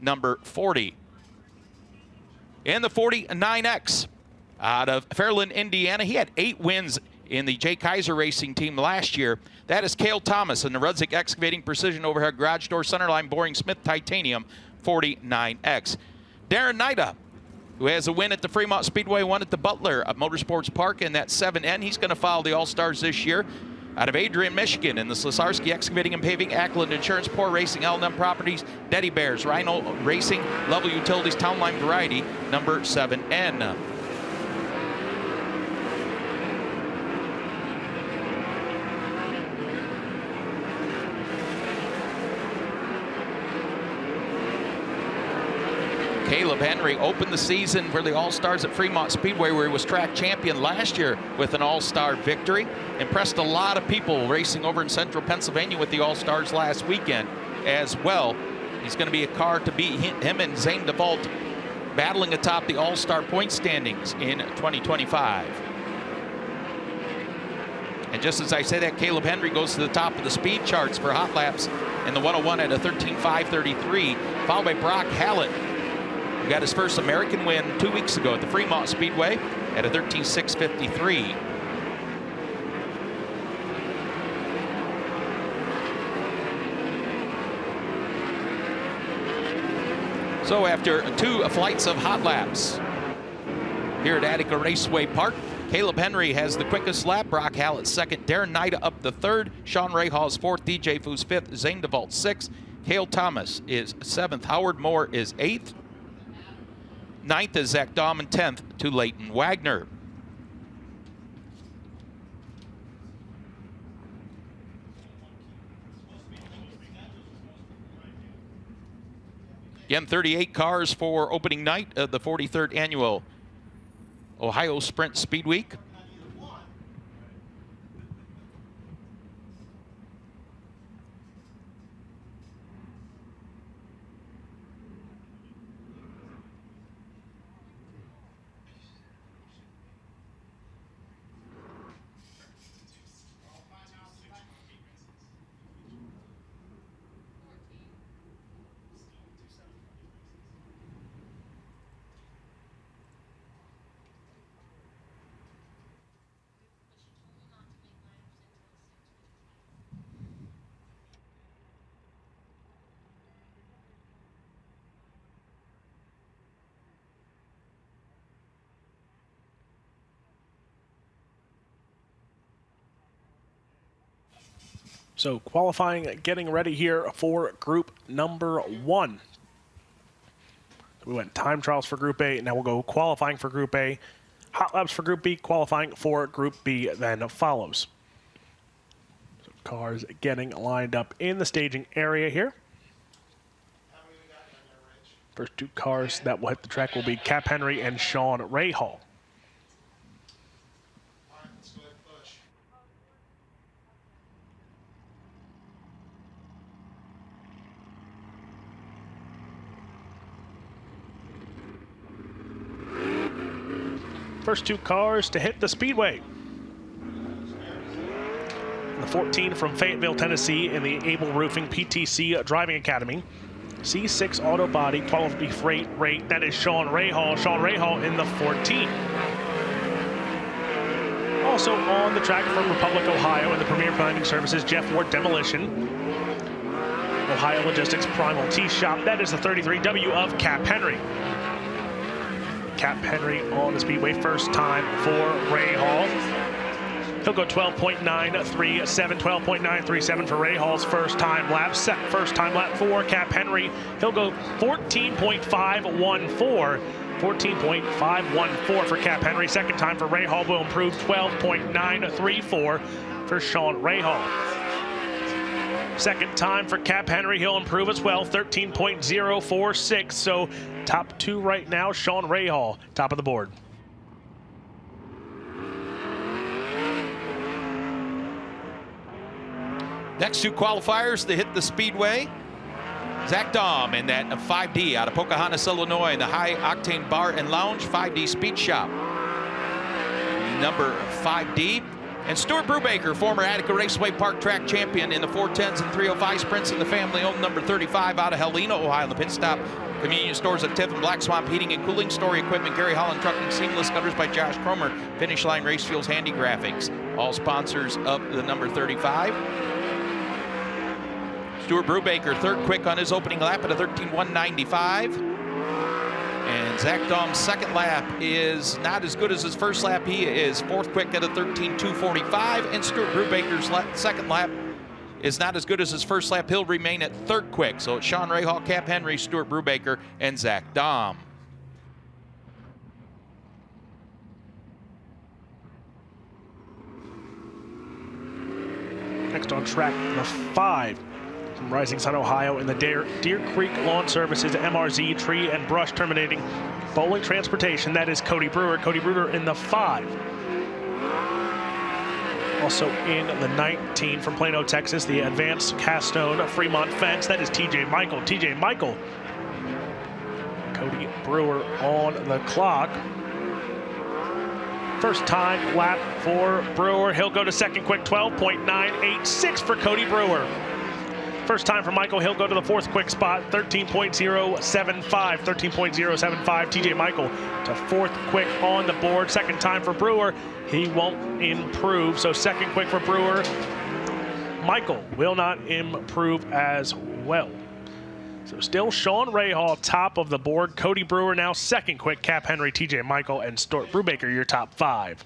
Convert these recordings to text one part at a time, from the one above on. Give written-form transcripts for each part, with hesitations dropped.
number 40. In the 49X, out of Fairland, Indiana, he had 8 wins in the Jay Kaiser Racing team last year. That is Cale Thomas in the Rudzik Excavating Precision Overhead Garage Door Centerline Boring Smith Titanium 49X. Darren Nida, who has a win at the Fremont Speedway, one at the Butler Motorsports Park in that 7N. He's going to follow the All-Stars this year. Out of Adrian, Michigan, in the Slesarski Excavating and Paving, Ackland Insurance, Poor Racing, L&M Properties, Deddy Bears, Rhino Racing, Level Utilities, Town Line Variety, number 7N. Caleb Henry opened the season for the All-Stars at Fremont Speedway, where he was track champion last year with an All-Star victory. Impressed a lot of people racing over in central Pennsylvania with the All-Stars last weekend as well. He's going to be a car to beat him and Zane DeVault battling atop the All-Star point standings in 2025. And just as I say that, Caleb Henry goes to the top of the speed charts for hot laps in the 101 at a 13.533, followed by Brock Hallett, who got his first American win 2 weeks ago at the Fremont Speedway at a 13.653. So after 2 flights of hot laps here at Attica Raceway Park, Caleb Henry has the quickest lap, Brock Hallett second, Darren Nida up the third, Sean Rahal fourth, DJ Foos fifth, Zane DeVault sixth, Cale Thomas is seventh, Howard Moore is eighth, ninth is Zach Daum, and 10th to Leighton Wagner. Again, 38 cars for opening night of the 43rd annual Ohio Sprint Speedweek. So qualifying, getting ready here for group number 1. We went time trials for Group A, now we'll go qualifying for Group A, hot laps for Group B, qualifying for Group B then follows. So cars getting lined up in the staging area here. First 2 cars that will hit the track will be Cap Henry and Sean Rahal. First 2 cars to hit the speedway. The 14 from Fayetteville, Tennessee in the Able Roofing PTC Driving Academy. C6 Auto Body Quality Freight Rate, that is Sean Rahal. Sean Rahal in the 14. Also on the track from Republic, Ohio in the Premier Planning Services, Jeff Ward Demolition. Ohio Logistics Primal Tee Shop, that is the 33W of Cap Henry. Cap Henry on the speedway, first time for Rahal. He'll go 12.937, 12.937 for Rahal's first time lap. First time lap for Cap Henry. He'll go 14.514. 14.514 for Cap Henry. Second time for Rahal will improve 12.934 for Sean Rahal. Second time for Cap Henry, he'll improve as well, 13.046. So top 2 right now, Sean Rahal, top of the board. Next 2 qualifiers to hit the speedway. Zach Daum in that 5D out of Pocahontas, Illinois, in the High Octane Bar and Lounge 5D Speed Shop. Number 5D. And Stuart Brubaker, former Attica Raceway Park Track champion in the 410s and 305 sprints in the family-owned number 35 out of Helena, Ohio. The pit stop convenience stores of Tiffin, Black Swamp Heating and Cooling, Story Equipment, Gary Holland Trucking, Seamless Gutters by Josh Cromer, Finish Line Race Fuels, Handy Graphics, all sponsors of the number 35. Stuart Brubaker, third quick on his opening lap at a 13:195. And Zach Daum's second lap is not as good as his first lap. He is fourth quick at a 13:245. And Stuart Brubaker's second lap is not as good as his first lap. He'll remain at third quick. So it's Sean Rahal, Cap Henry, Stuart Brubaker, and Zach Daum. Next on track, the 5 from Rising Sun, Ohio, in the Deer Creek Lawn Services MRZ Tree and Brush Terminating Bowling Transportation. That is Cody Brewer. Cody Brewer in the 5. Also in the 19 from Plano, Texas, the Advanced Castone Fremont Fence. That is TJ Michael. TJ Michael. Cody Brewer on the clock. First time lap for Brewer. He'll go to second quick, 12.986 for Cody Brewer. First time for Michael, he'll go to the fourth quick spot, 13.075, 13.075. TJ Michael to fourth quick on the board. Second time for Brewer, he won't improve. So second quick for Brewer. Michael will not improve as well. So still Sean Rahal top of the board. Cody Brewer now second quick. Cap Henry, TJ Michael, and Stuart Brubaker your top 5.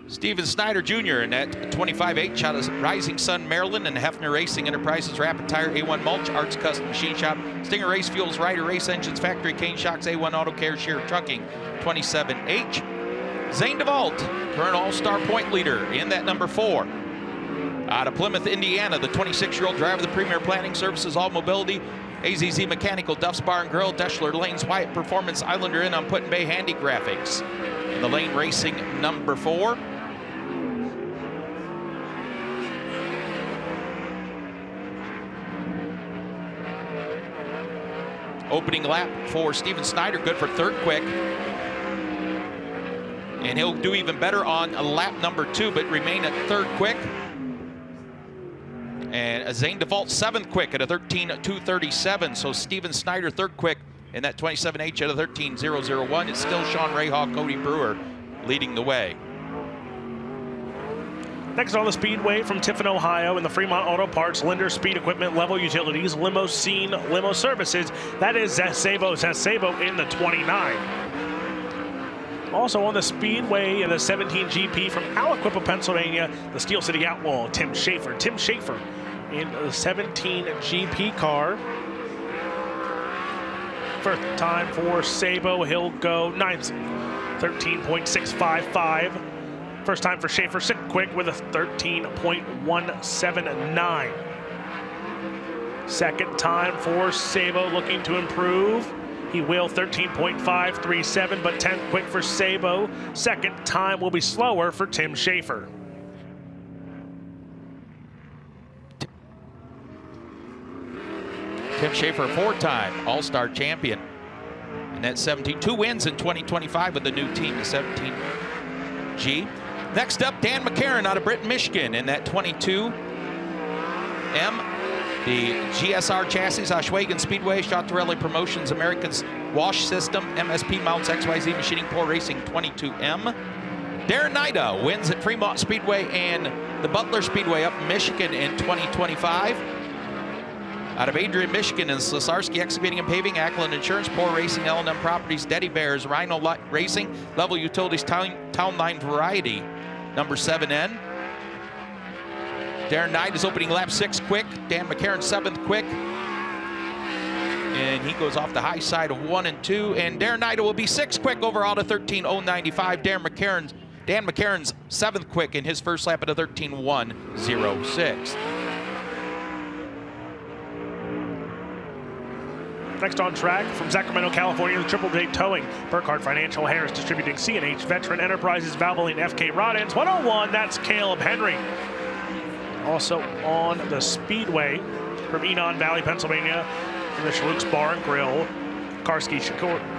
Steven Snyder Jr. in that 25H out of Rising Sun, Maryland, and Hefner Racing Enterprises, Rapid Tire, A1 Mulch, Arts Custom Machine Shop, Stinger Race Fuels, Ryder Race Engines, Factory Cane Shocks, A1 Auto Care, Shear Trucking, 27H. Zane DeVault, current all-star point leader in that number 4. Out of Plymouth, Indiana, the 26-year-old driver of the Premier Planning Services, All Mobility, AZZ Mechanical, Duff's Bar and Grill, Deschler Lanes, Wyatt Performance, Islander Inn on Put in Bay Handy Graphics. In the Lane Racing number 4. Opening lap for Steven Snyder, good for third quick. And he'll do even better on lap number 2, but remain at third quick. And Zane DeVault, 7th quick at a 13:237. So Steven Snyder, third quick in that 27H at a 13:001. It's still Sean Rahal, Cody Brewer leading the way. Next on the Speedway from Tiffin, Ohio, in the Fremont Auto Parts, Linder Speed Equipment, Level Utilities, Limousine Limo Services. That is Zasebo in the 29. Also on the Speedway in the 17 GP from Aliquippa, Pennsylvania, the Steel City Outlaw, Tim Schaefer. Tim Schaefer in the 17 GP car. First time for Sabo, he'll go 9th, 13.655. First time for Schaefer, second quick with a 13.179. Second time for Sabo, looking to improve. He will, 13.537, but 10th quick for Sabo. Second time will be slower for Tim Schaefer. Tim Schaefer, 4-time All-Star champion. And that's 17, 2 wins in 2025 with the new team, the 17G. Next up, Dan McCarron out of Britain, Michigan, in that 22M. The GSR chassis, Oshwegan Speedway, Chateaurelie Promotions, Americans Wash System, MSP Mounts, XYZ Machining, Pro Racing, 22M. Darren Nida wins at Fremont Speedway and the Butler Speedway up in Michigan in 2025. Out of Adrian, Michigan, and Slesarski Excavating and Paving, Ackland Insurance, Poor Racing, L&M Properties, Deddy Bears, Rhino Racing, Level Utilities, Town Line Variety, number 7N. Darren Knight is opening lap 6 quick. Dan McCarron 7th quick. And he goes off the high side of 1 and 2. And Darren Knight will be 6th quick overall to 13.095. Dan McCarron's 7th quick in his first lap at a 13.106. Next on track from Sacramento, California, the Triple J Towing, Burkhardt Financial, Harris Distributing, C&H Veteran Enterprises, Valvoline, FK Rod Ends, 101, that's Caleb Henry. Also on the Speedway from Enon Valley, Pennsylvania, in the Schluch's Bar and Grill, Karski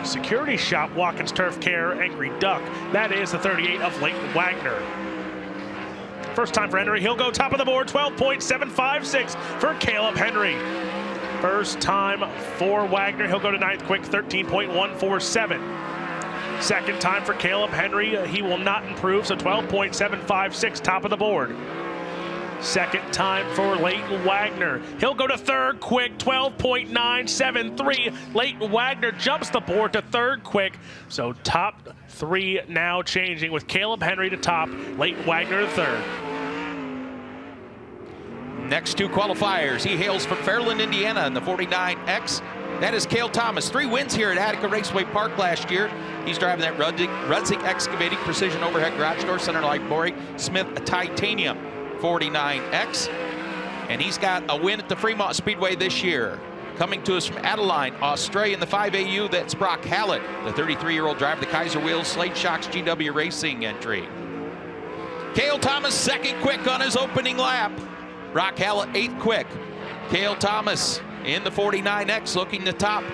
Security Shop, Watkins Turf Care, Angry Duck. That is the 38 of Leighton Wagner. First time for Henry, he'll go top of the board, 12.756 for Caleb Henry. First time for Wagner, he'll go to ninth quick, 13.147. Second time for Caleb Henry, he will not improve, so 12.756 top of the board. Second time for Leighton Wagner. He'll go to third quick, 12.973. Leighton Wagner jumps the board to third quick. So top three now changing with Caleb Henry to top, Leighton Wagner to third. Next two qualifiers. He hails from Fairland, Indiana in the 49X. That is Cale Thomas. 3 wins here at Attica Raceway Park last year. He's driving that Rudzik Excavating Precision Overhead Garage Door Center Light Boring Smith Titanium 49X. And he's got a win at the Fremont Speedway this year. Coming to us from Adeline, Australia in the 5AU, that's Brock Hallett, the 33-year-old driver, the Kaiser Wheels Slate Shocks GW Racing entry. Cale Thomas second quick on his opening lap. Brock Hallett 8th quick. Cale Thomas in the 49X looking to top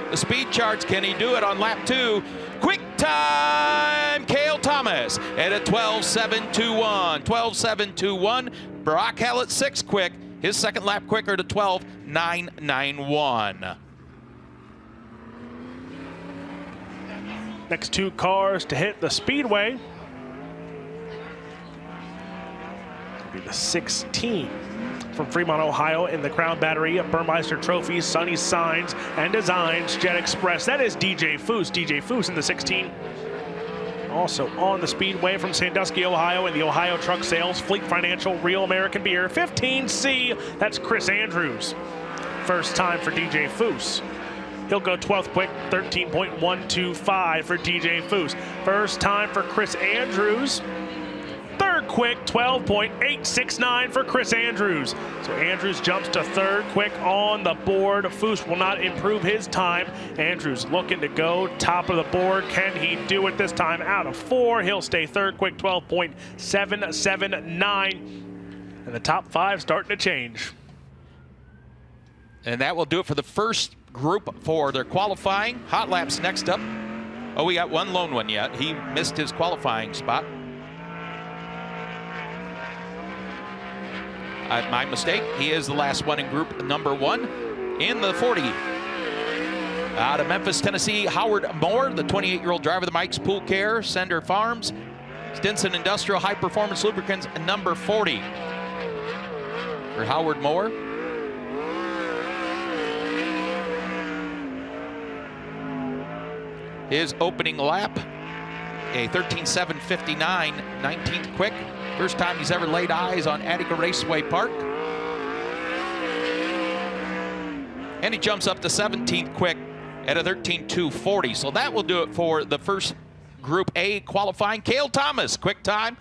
the speed charts. Can he do it on lap 2? Quick time, Cale Thomas at a 12.721. 12.721. Brock Hallett 6th quick. His second lap quicker to 12.991. Next two cars to hit the speedway. It'll be the 16 from Fremont, Ohio in the Crown Battery, Burmeister Trophies, Sunny Signs and Designs, Jet Express. That is DJ Foose. DJ Foose in the 16. Also on the speedway from Sandusky, Ohio in the Ohio Truck Sales, Fleet Financial, Real American Beer, 15C. That's Chris Andrews. First time for DJ Foose. He'll go 12th quick, 13.125 for DJ Foose. First time for Chris Andrews. Third quick, 12.869 for Chris Andrews. So Andrews jumps to third quick on the board. Foose will not improve his time. Andrews looking to go top of the board. Can he do it this time? Out of 4, he'll stay third quick, 12.779. And the top 5 starting to change. And that will do it for the first group for their qualifying. Hot laps next up. Oh, we got one lone one yet. He missed his qualifying spot. My mistake. He is the last one in group number 1 in the 40. Out of Memphis, Tennessee, Howard Moore, the 28-year-old driver of the Mike's Pool Care, Sender Farms, Stinson Industrial High Performance Lubricants, number 40. For Howard Moore. His opening lap, a 13.759, 19th quick. First time he's ever laid eyes on Attica Raceway Park. And he jumps up to 17th quick at a 13.240. So that will do it for the first Group A qualifying. Cale Thomas, quick time.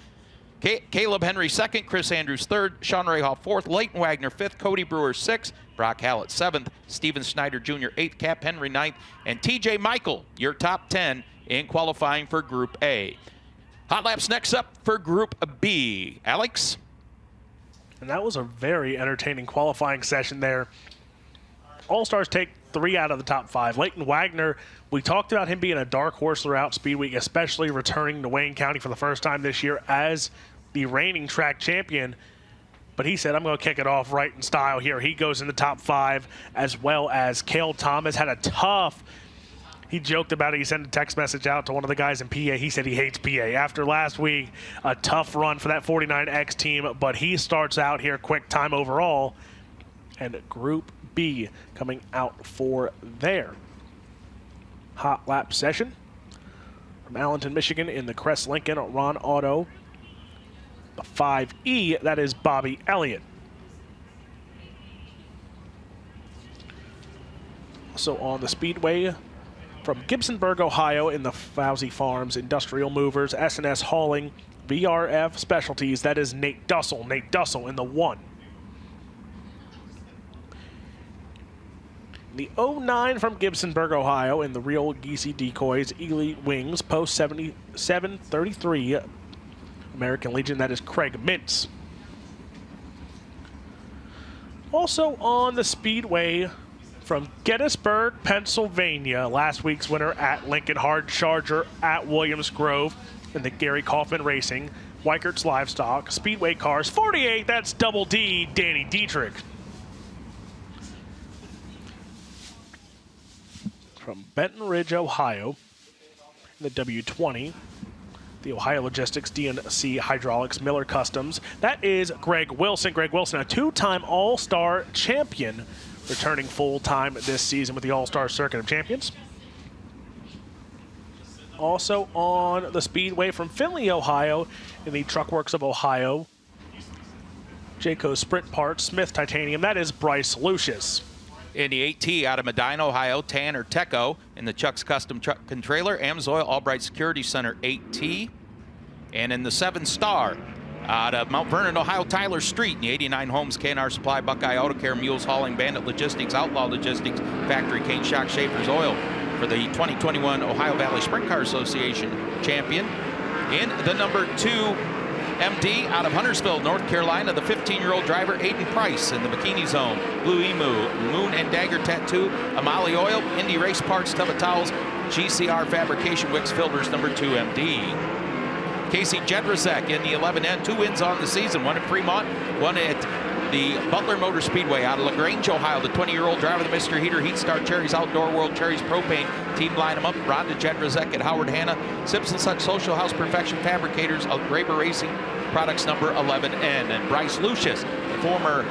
Caleb Henry 2nd, Chris Andrews 3rd, Sean Rahal 4th, Leighton Wagner 5th, Cody Brewer 6th, Brock Hallett 7th, Steven Snyder Jr. 8th, Cap Henry 9th, and TJ Michael, your top 10 in qualifying for Group A. Hot laps next up for Group B. Alex? And that was a very entertaining qualifying session there. All-Stars take 3 out of the top 5. Leighton Wagner, we talked about him being a dark horse throughout Speedweek, especially returning to Wayne County for the first time this year as the reigning track champion. But he said, I'm going to kick it off right in style here. He goes in the top 5, as well as Cale Thomas had a tough. He joked about it. He sent a text message out to one of the guys in PA. He said he hates PA. After last week, a tough run for that 49X team, but he starts out here quick time overall. And Group B coming out for their hot lap session. From Allenton, Michigan in the Crest Lincoln Ron Auto, the 5E, that is Bobby Elliott. Also on the speedway, from Gibsonburg, Ohio in the Fauzi Farms Industrial Movers, S&S Hauling, VRF Specialties, that is Nate Dussel. Nate Dussel in the 1. The 09 from Gibsonburg, Ohio in the Real Geesey Decoys, Elite Wings, Post 7733 American Legion, that is Craig Mintz. Also on the speedway From Gettysburg, Pennsylvania, last week's winner at Lincoln, hard charger at Williams Grove in the Gary Kaufman Racing, Weichert's Livestock, Speedway Cars, 48, that's Double D, Danny Dietrich. From Benton Ridge, Ohio, in the W20, the Ohio Logistics, DNC Hydraulics, Miller Customs, that is Greg Wilson. Greg Wilson, a two-time All-Star champion, returning full-time this season with the All-Star Circuit of Champions. Also on the Speedway from Findlay, Ohio, in the Truck Works of Ohio, Jayco Sprint Parts, Smith Titanium, that is Bryce Lucius. In the 8T out of Medina, Ohio, Tanner Tecco. In the Chuck's Custom Truck and Trailer, Amsoil Albright Security Center 8T. And in the 7-star out of Mount Vernon, Ohio, Tyler Street. In the 89 Homes, K&R Supply, Buckeye Auto Care, Mules Hauling, Bandit Logistics, Outlaw Logistics, Factory, Kane Shock, Schaefer's Oil. For the 2021 Ohio Valley Sprint Car Association champion. In the number 2 MD out of Huntersville, North Carolina, the 15-year-old driver Aiden Price. In the Bikini Zone, Blue Emu, Moon and Dagger Tattoo, Amali Oil, Indy Race Parts, Tub of Towels, GCR Fabrication, Wicks Filters, number 2 MD. Casey Jedrzak in the 11N, 2 wins on the season, one at Fremont, one at the Butler Motor Speedway out of LaGrange, Ohio. The 20-year-old driver, the Mr. Heater, Heat Star Cherries, Outdoor World Cherries, Propane. Team line them up. Rhonda Jedrzak at Howard Hanna. Simpson Such Social House Perfection Fabricators, Graber Racing, Products number 11N. And Bryce Lucius, the former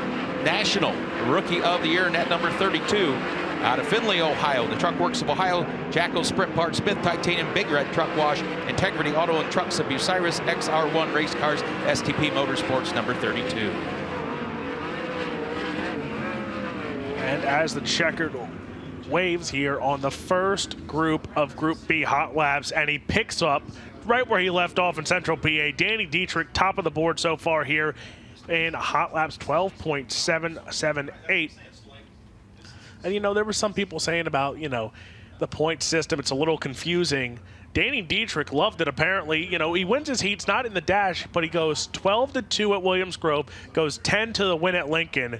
National Rookie of the Year, in that number 32. Out of Findlay, Ohio, the Truck Works of Ohio, Jacko Sprint Parts, Smith Titanium, Big Red Truck Wash, Integrity Auto and Trucks of Bucyrus, XR1 Race Cars, STP Motorsports, number 32. And as the checkered waves here on the first group of Group B Hot Laps, and he picks up right where he left off in Central PA. Danny Dietrich, top of the board so far here in Hot Laps 12.778. And, you know, there were some people saying about, you know, the point system, it's a little confusing. Danny Dietrich loved it, apparently. You know, he wins his heats, not in the dash, but he goes 12-2 at Williams Grove, goes 10 to the win at Lincoln.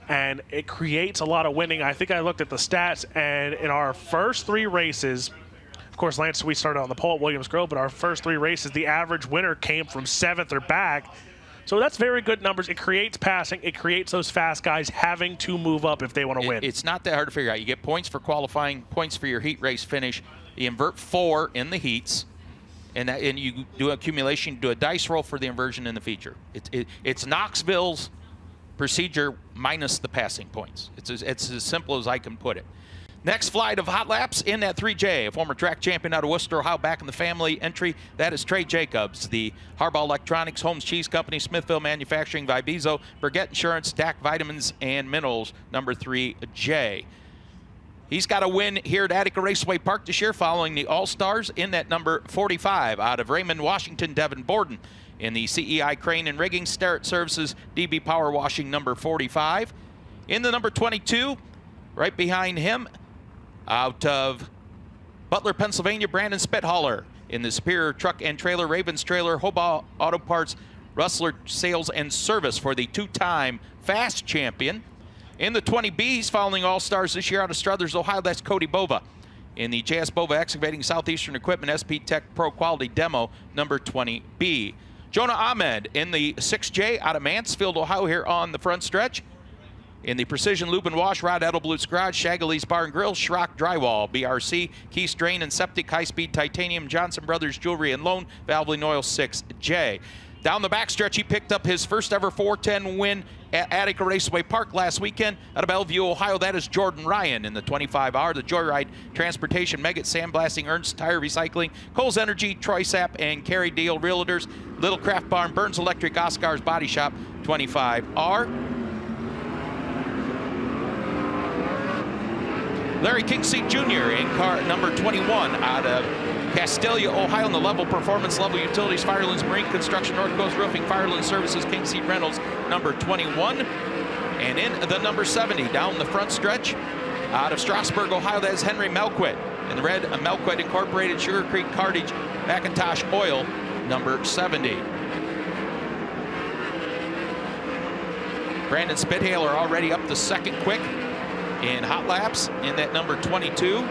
And it creates a lot of winning. I think I looked at the stats, and in our first 3 races, of course, Lance, we started on the pole at Williams Grove, but our first 3 races, the average winner came from 7th or back. So that's very good numbers. It creates passing. It creates those fast guys having to move up if they want to win. It's not that hard to figure out. You get points for qualifying, points for your heat race finish. You invert 4 in the heats, and you do accumulation, do a dice roll for the inversion in the feature. It's Knoxville's procedure minus the passing points. It's as simple as I can put it. Next flight of Hot Laps in that 3J, a former track champion out of Worcester, Ohio, back in the family entry. That is Trey Jacobs, the Harbaugh Electronics, Holmes Cheese Company, Smithville Manufacturing, Vibezo, Burgett Insurance, DAC Vitamins and Minerals, number 3J. He's got a win here at Attica Raceway Park this year following the All-Stars in that number 45 out of Raymond, Washington, Devin Borden. In the CEI Crane and Rigging, Starrett Services, DB Power Washing, number 45. In the number 22, right behind him, out of Butler, Pennsylvania, Brandon Spithaller. In the Superior Truck and Trailer, Ravens Trailer, Hobaugh Auto Parts, Rustler Sales and Service for the 2-time Fast Champion. In the 20Bs, following All-Stars this year out of Struthers, Ohio, that's Cody Bova. In the JS Bova Excavating Southeastern Equipment SP Tech Pro Quality Demo, number 20B. Jonah Ahmed in the 6J out of Mansfield, Ohio, here on the front stretch. In the Precision Lube and Wash, Rod Edelbluth's Garage, Shagalee's Bar and Grill, Schrock Drywall, BRC, Keys Drain and Septic, High Speed Titanium, Johnson Brothers Jewelry and Loan, Valvoline Oil 6J. Down the backstretch, he picked up his first ever 410 win at Attica Raceway Park last weekend out of Bellevue, Ohio. That is Jordan Ryan in the 25R, the Joyride Transportation, Megget Sandblasting, Ernst Tire Recycling, Coles Energy, Troy Sapp, and Carrie Deal Realtors, Little Craft Barn, Burns Electric, Oscar's Body Shop, 25R. Larry Kingseat Jr. in car number 21 out of Castelia, Ohio, in the Level Performance, Level Utilities, Firelands Marine Construction, North Coast Roofing, Fireland Services, Kingseat Reynolds, number 21. And in the number 70, down the front stretch, out of Strasburg, Ohio, that is Henry Melquit. In the red, Melquit Incorporated, Sugar Creek Cartage, Macintosh Oil, number 70. Brandon Spithaler already up the second quick. in hot laps in that number 22.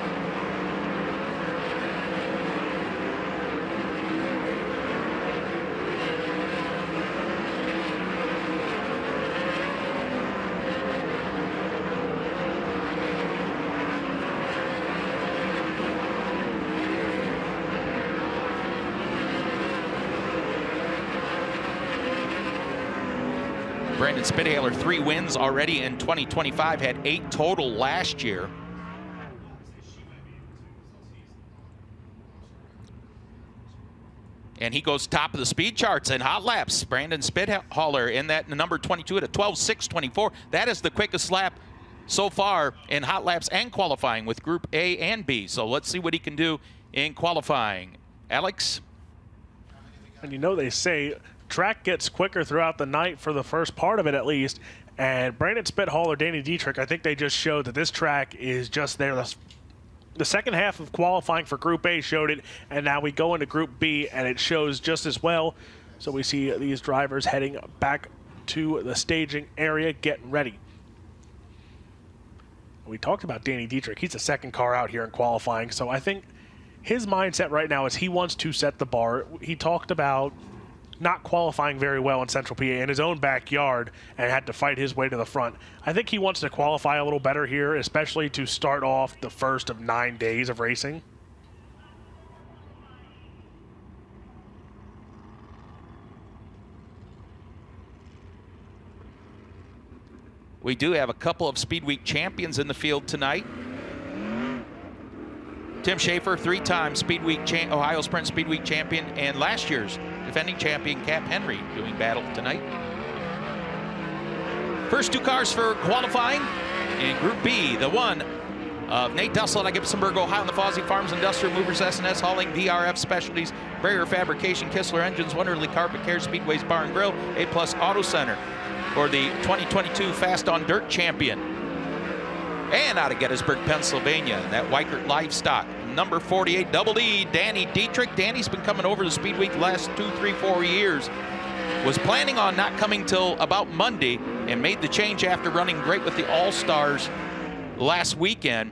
Brandon Spithaler, 3 wins already in 2025, had 8 total last year. And he goes top of the speed charts in hot laps. Brandon Spithaler in that number 22 at a 12:6:24. That is the quickest lap so far in hot laps and qualifying with Group A and B. So let's see what he can do in qualifying. Alex? And you know they say track gets quicker throughout the night for the first part of it at least. And Brandon Spithaler, Danny Dietrich, I think they just showed that this track is just there. The second half of qualifying for Group A showed it, and now we go into Group B and it shows just as well. So we see these drivers heading back to the staging area, getting ready. We talked about Danny Dietrich. He's the second car out here in qualifying, so I think his mindset right now is he wants to set the bar. He talked about not qualifying very well in Central PA in his own backyard and had to fight his way to the front. I think he wants to qualify a little better here, especially to start off the first of 9 days of racing. We do have a couple of Speedweek champions in the field tonight. Tim Schaefer, 3-time Speedweek Ohio Sprint Speedweek champion, and last year's defending champion Cap Henry doing battle tonight. First 2 cars for qualifying in Group B, the one of Nate Dussel out of Gibsonburg, Ohio, and the Fawzi Farms Industrial Movers, S&S Hauling, VRF Specialties, Barrier Fabrication, Kistler Engines, Wonderly Carpet Care, Speedways Bar and Grill, A+ Auto Center for the 2022 Fast on Dirt champion. And out of Gettysburg, Pennsylvania, that Weikert Livestock, number 48, Double D, Danny Dietrich. Danny's been coming over to Speedweek the last 2, 3, 4 years. Was planning on not coming till about Monday and made the change after running great with the All-Stars last weekend.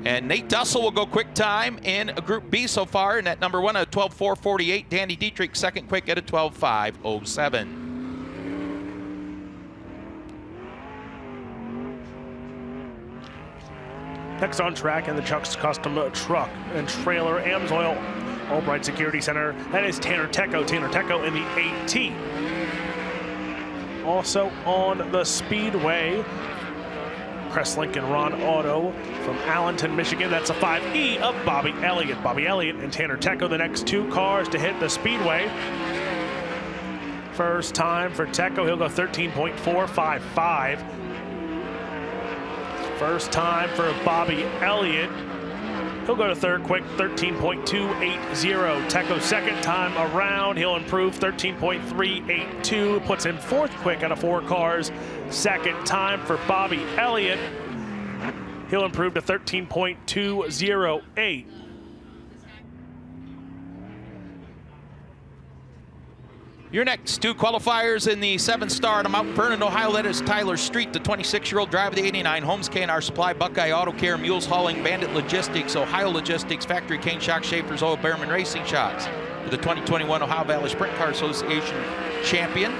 And Nate Dussel will go quick time in Group B so far, and at number 1 at a 12:4:48. Danny Dietrich second quick at a 12:5:07. Next on track in the Chuck's Custom Truck and Trailer Amsoil Albright Security Center, that is Tanner Tecco. Tanner Tecco in the 8T. Also on the Speedway, Crestlink and Ron Auto from Allenton, Michigan. That's a 5E of Bobby Elliott. Bobby Elliott and Tanner Tecco, the next 2 cars to hit the Speedway. First time for Tecco, he'll go 13.455. First time for Bobby Elliott. He'll go to third quick, 13.280. Tecco second time around, he'll improve 13.382. Puts him fourth quick out of 4 cars. Second time for Bobby Elliott. He'll improve to 13.208. Your next 2 qualifiers in the 7-star to Mount Vernon, Ohio. That is Tyler Street, the 26-year-old driver of the 89 Holmes K&R Supply, Buckeye Auto Care, Mules Hauling, Bandit Logistics, Ohio Logistics, Factory Cane Shock, Schaefer's Oil, Behrman Racing Shocks. For the 2021 Ohio Valley Sprint Car Association champion.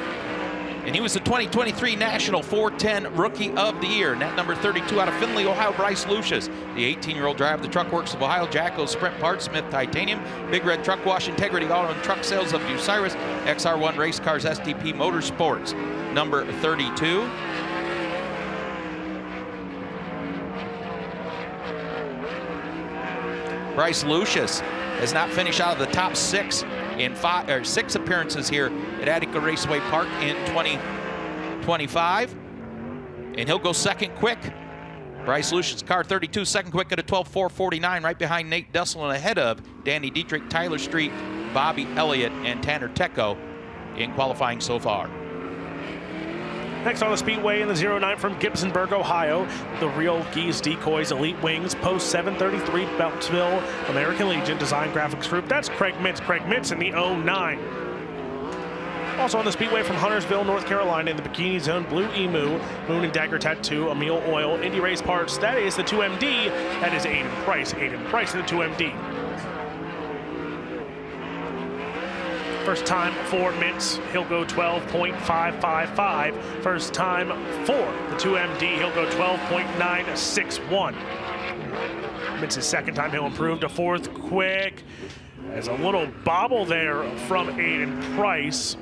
And he was the 2023 National 410 Rookie of the Year. Net number 32 out of Findlay, Ohio, Bryce Lucius. The 18-year-old driver of the Truck Works of Ohio, Jacko Sprint Parts, Smith Titanium, Big Red Truck Wash, Integrity Auto and Truck Sales of Bucyrus, XR1 Race Cars, STP Motorsports. Number 32. Bryce Lucius has not finished out of the top 6 in 6 appearances here at Attica Raceway Park in 2025. And he'll go second quick. Bryce Lucius, car 32, second quick at a 12:4:49, right behind Nate Dussel and ahead of Danny Dietrich, Tyler Street, Bobby Elliott, and Tanner Tecco in qualifying so far. Next on the Speedway in the 09 from Gibsonburg, Ohio, the Real Geese Decoys Elite Wings, Post 733 Beltsville, American Legion Design Graphics Group. That's Craig Mintz. Craig Mintz in the 09. Also on the Speedway from Huntersville, North Carolina, in the Bikini Zone, Blue Emu, Moon and Dagger Tattoo, Emil Oil, Indy Race Parts, that is the 2MD, that is Aiden Price. Aiden Price in the 2MD. First time for Mintz, he'll go 12.555. First time for the 2MD, he'll go 12.961. Mintz's second time, he'll improve to fourth quick. There's a little bobble there from Aiden Price,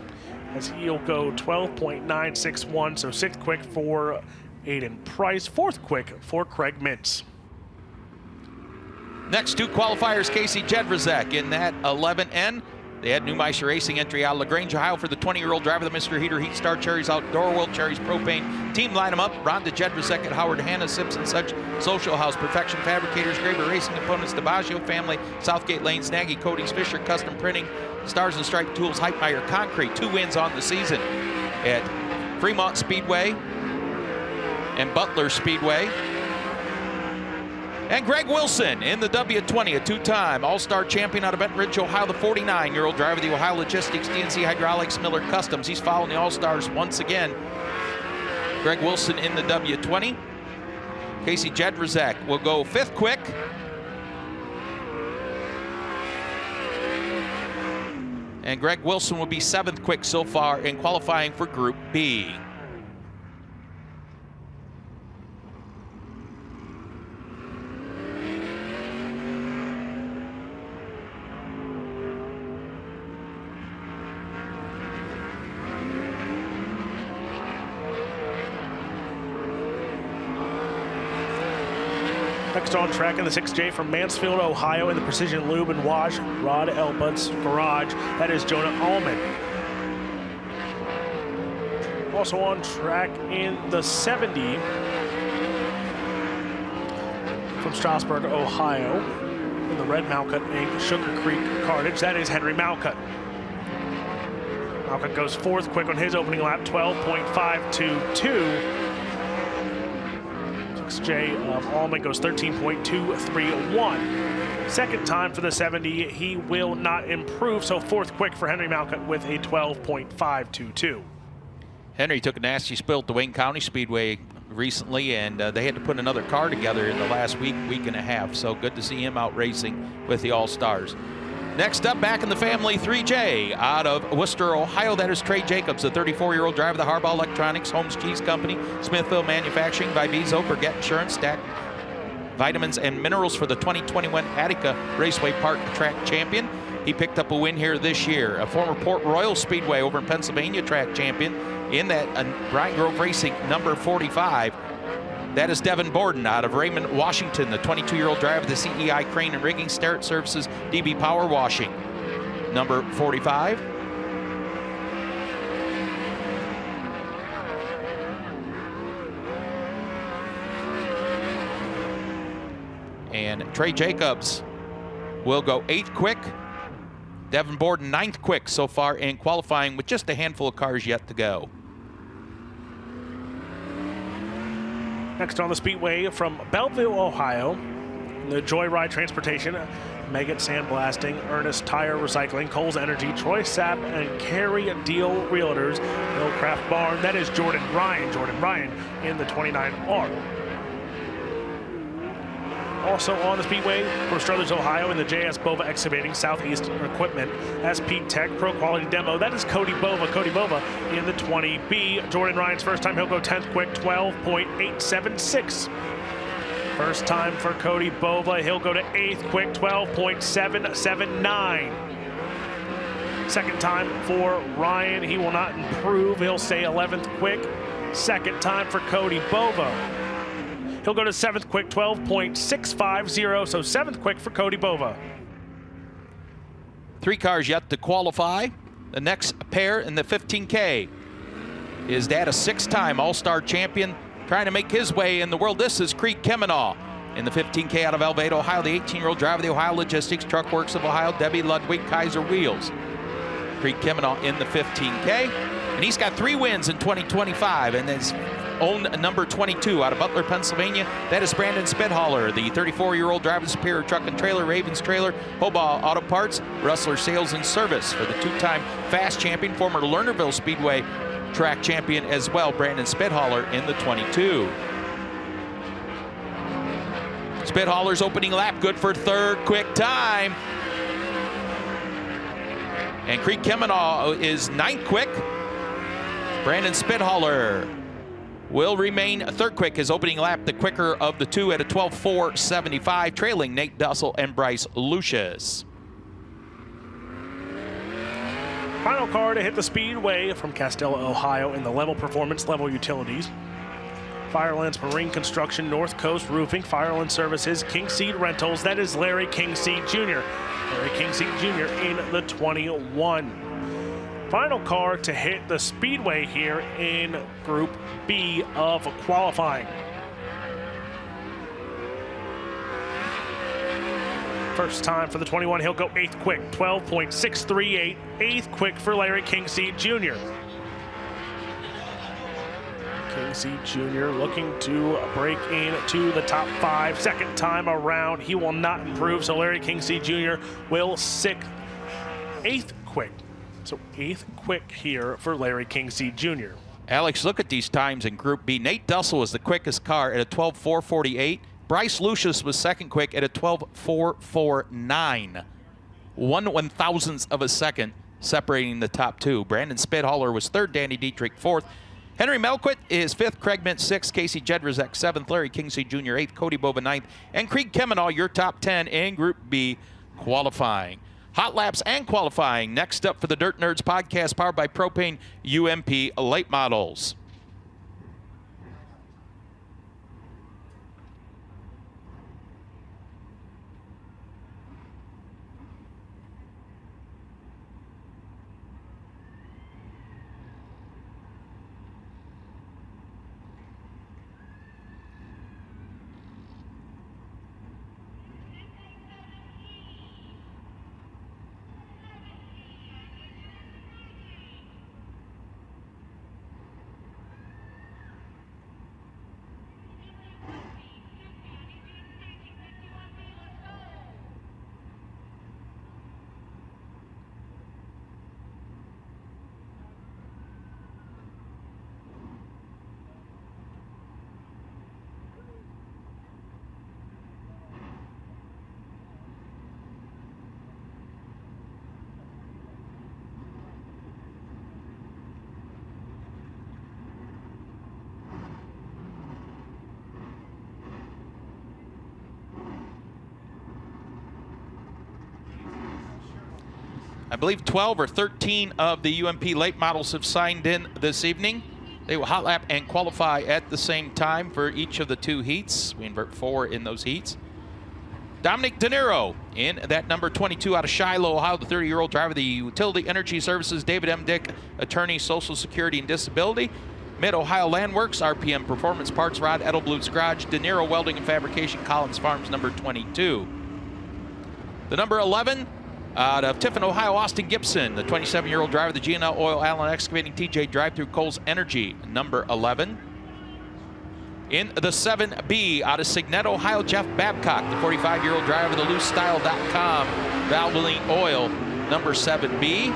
as he'll go 12.961, so sixth quick for Aiden Price, fourth quick for Craig Mintz. Next two qualifiers, Casey Jedrzak in that 11N. They had Neumeister Racing entry out of LaGrange, Ohio for the 20-year-old driver, the Mr. Heater, Heat Star, Cherries Outdoor World, Cherries Propane. Team line them up, Rhonda Jedrzak at Howard Hanna, Simpson Such, Social House, Perfection Fabricators, Graber Racing Components, DiBaggio Family, Southgate Lane, Snaggy Coatings, Fisher Custom Printing, Stars and Stripe Tools, Heitmeyer Concrete. 2 wins on the season at Fremont Speedway and Butler Speedway. And Greg Wilson in the W20, a 2-time All-Star champion out of Benton Ridge, Ohio, the 49-year-old driver of the Ohio Logistics, DNC Hydraulics, Miller Customs. He's following the All-Stars once again. Greg Wilson in the W20. Casey Jedrzak will go 5th quick. And Greg Wilson will be 7th quick so far in qualifying for Group B. Next on track in the 6J from Mansfield, Ohio, in the Precision Lube and Wash, Rod Elbut's Garage, that is Jonah Allman. Also on track in the 70 from Strasburg, Ohio, in the Red Malcutt Inc. Sugar Creek Cartage, that is Henry Malcutt. Malcutt goes 4th quick on his opening lap, 12.522. 6J of Allman goes 13.231. Second time for the 70, he will not improve, so 4th quick for Henry Malcutt with a 12.522. Henry took a nasty spill at the Wayne County Speedway recently, and they had to put another car together in the last week and a half, so good to see him out racing with the All-Stars. Next up, back in the family 3J out of Worcester, Ohio, that is Trey Jacobs, the 34-year-old driver of the Harbaugh Electronics, Holmes Cheese Company, Smithville Manufacturing, Vibezo, Burgett Insurance, Stack Vitamins and Minerals for the 2021 Attica Raceway Park Track Champion. He picked up a win here this year. A former Port Royal Speedway over in Pennsylvania track champion in that Brian Grove Racing number 45. That is Devin Borden out of Raymond, Washington, the 22-year-old driver of the CEI Crane and Rigging Starrett Services DB Power Washing, number 45. And Trey Jacobs will go 8th quick. Devin Borden 9th quick so far in qualifying with just a handful of cars yet to go. Next on the Speedway from Belleville, Ohio, the Joyride Transportation, Megat Sandblasting, Ernest Tire Recycling, Coles Energy, Troy Sapp, and Carey Deal Realtors, Hillcraft Barn, that is Jordan Ryan in the 29R. Also on the Speedway from Struthers, Ohio, in the JS Bova Excavating Southeast Equipment, SP Tech Pro Quality Demo, that is Cody Bova in the 20B. Jordan Ryan's first time, he'll go 10th quick, 12.876. First time for Cody Bova, he'll go to 8th quick, 12.779. Second time for Ryan, he will not improve, he'll stay 11th quick. Second time for Cody Bova, he'll go to 7th quick, 12.650, so 7th quick for Cody Bova. 3 cars yet to qualify. The next pair in the 15K is that a 6-time All-Star champion trying to make his way in the world. This is Creed Kemenaugh in the 15K out of Elvada, Ohio, the 18-year-old driver of the Ohio Logistics, Truck Works of Ohio, Debbie Ludwig, Kaiser Wheels. Creed Kemenaugh in the 15K, and he's got 3 wins in 2025, and his own number 22 out of Butler, Pennsylvania. That is Brandon Spedhaller, the 34-year-old driver, Superior Truck and Trailer, Ravens Trailer, Hobaugh Auto Parts, Rustler Sales and Service for the two-time fast champion, former Lernerville Speedway track champion as well, Brandon Spedhaller in the 22. Spedhaller's opening lap, good for third, quick time. And Creek Kemenaw is ninth quick. Brandon Spedhaller will remain third quick, his opening lap the quicker of the two at a 12:4.75, trailing Nate Dussel and Bryce Lucius. Final car to hit the speedway from Castella, Ohio in the Level Performance, Level Utilities. Firelands Marine Construction, North Coast Roofing, Fireland Services, Kingseed Rentals. That is Larry Kingseed Jr. Larry Kingseed Jr. in the 21. Final car to hit the speedway here in Group B of qualifying. First time for the 21, he'll go 8th quick, 12.638, 8th quick for Larry Kingseed Jr. Kingseed Jr. looking to break into the top 5. Second time around, he will not improve, so Larry Kingseed Jr. will 8th quick. So 8th quick here for Larry Kingseed Jr. Alex, look at these times in Group B. Nate Dussel was the quickest car at a 12.448. Bryce Lucius was second quick at a 12.449. 1/1000th of a second separating the top two. Brandon Spedhaller was third, Danny Dietrich fourth. Henry Melquit is fifth, Craig Mintz sixth, Casey Jedrzak seventh, Larry Kingseed Jr. eighth, Cody Bova ninth, and Creed Kemenaw, your top 10 in Group B qualifying. Hot laps and qualifying next up for the Dirt Nerds podcast, powered by Propane UMP Late Models. I believe 12 or 13 of the UMP late models have signed in this evening. They will hot lap and qualify at the same time for each of the two heats. We invert 4 in those heats. Dominic De Niro in that number 22 out of Shiloh, Ohio, the 30-year-old driver of the Utility Energy Services. David M. Dick, attorney, Social Security and Disability. Mid-Ohio Landworks, RPM Performance Parts, Rod Edelbluth's Garage. De Niro Welding and Fabrication, Collins Farms, number 22. The number 11, out of Tiffin, Ohio, Austin Gibson, the 27-year-old driver of the G&L Oil, Allen Excavating, TJ Drive-Thru, Coles Energy, number 11. In the 7B, out of Signet, Ohio, Jeff Babcock, the 45-year-old driver of the LooseStyle.com, Valvoline Oil, number 7B.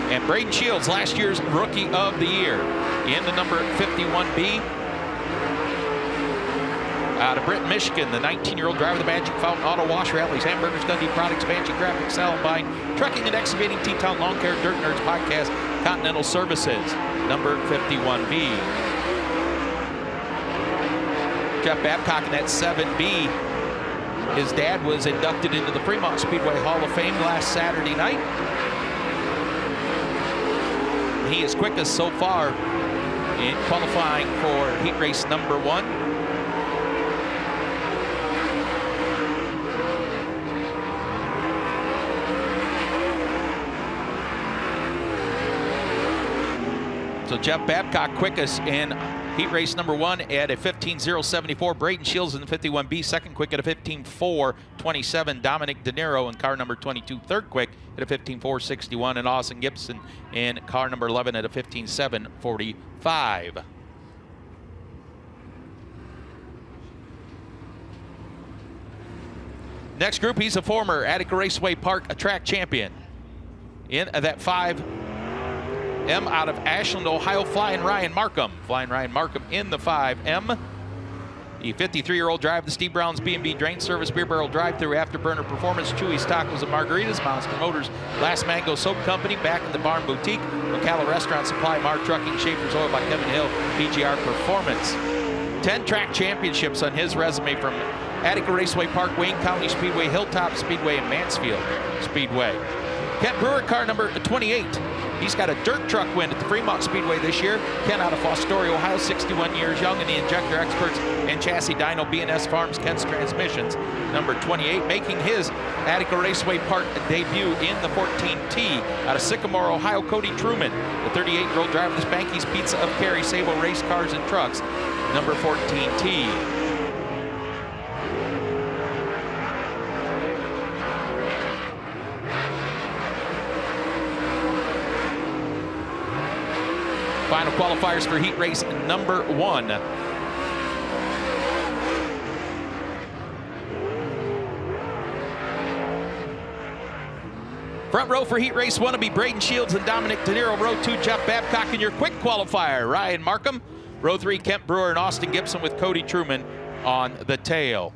And Braden Shields, last year's Rookie of the Year, in the number 51B. Out of Britain, Michigan, the 19-year-old driver of the Magic Fountain Auto Wash Rallies, Hamburgers, Dundee Products, Banshee Graphics, Salumbine, Trucking and Excavating, Teton Lawn Care, Dirt Nerds Podcast, Continental Services, number 51B. Jeff Babcock in that 7B. His dad was inducted into the Fremont Speedway Hall of Fame last Saturday night. He is quickest so far in qualifying for heat race number 1. So Jeff Babcock quickest in Heat race number 1 at a 15.074. Braden Shields in the 51B, second quick at a 15.427. Dominic De Niro in car number 22, third quick at a 15.461. And Austin Gibson in car number 11 at a 15.745. Next group, he's a former Attica Raceway Park track champion. In that 5M out of Ashland, Ohio, Flying Ryan Markham. Flying Ryan Markham in the 5M. The 53-year-old drive the Steve Brown's B&B Drain Service Beer Barrel Drive-Thru Afterburner Performance, Chewy's Tacos and Margaritas, Monster Motors, Last Mango Soap Company, Back in the Barn Boutique, Ocala Restaurant Supply, Mar Trucking, Schaefer's Oil by Kevin Hill, PGR Performance. 10 track championships on his resume from Attica Raceway Park, Wayne County Speedway, Hilltop Speedway, and Mansfield Speedway. Kent Brewer, car number 28. He's got a dirt truck win at the Fremont Speedway this year. Kent out of Fostoria, Ohio, 61 years young, and the injector experts and chassis dyno B&S Farms, Kent's Transmissions. Number 28, making his Attica Raceway Park debut in the 14T out of Sycamore, Ohio, Cody Truman, the 38-year-old driver of the Spanky's Pizza of Cary Sable Race Cars and Trucks, number 14T. Final qualifiers for heat race number 1. Front row for heat race 1 will be Braden Shields and Dominic De Niro. Row 2, Jeff Babcock, and your quick qualifier, Ryan Markham. Row 3, Kent Brewer and Austin Gibson with Cody Truman on the tail.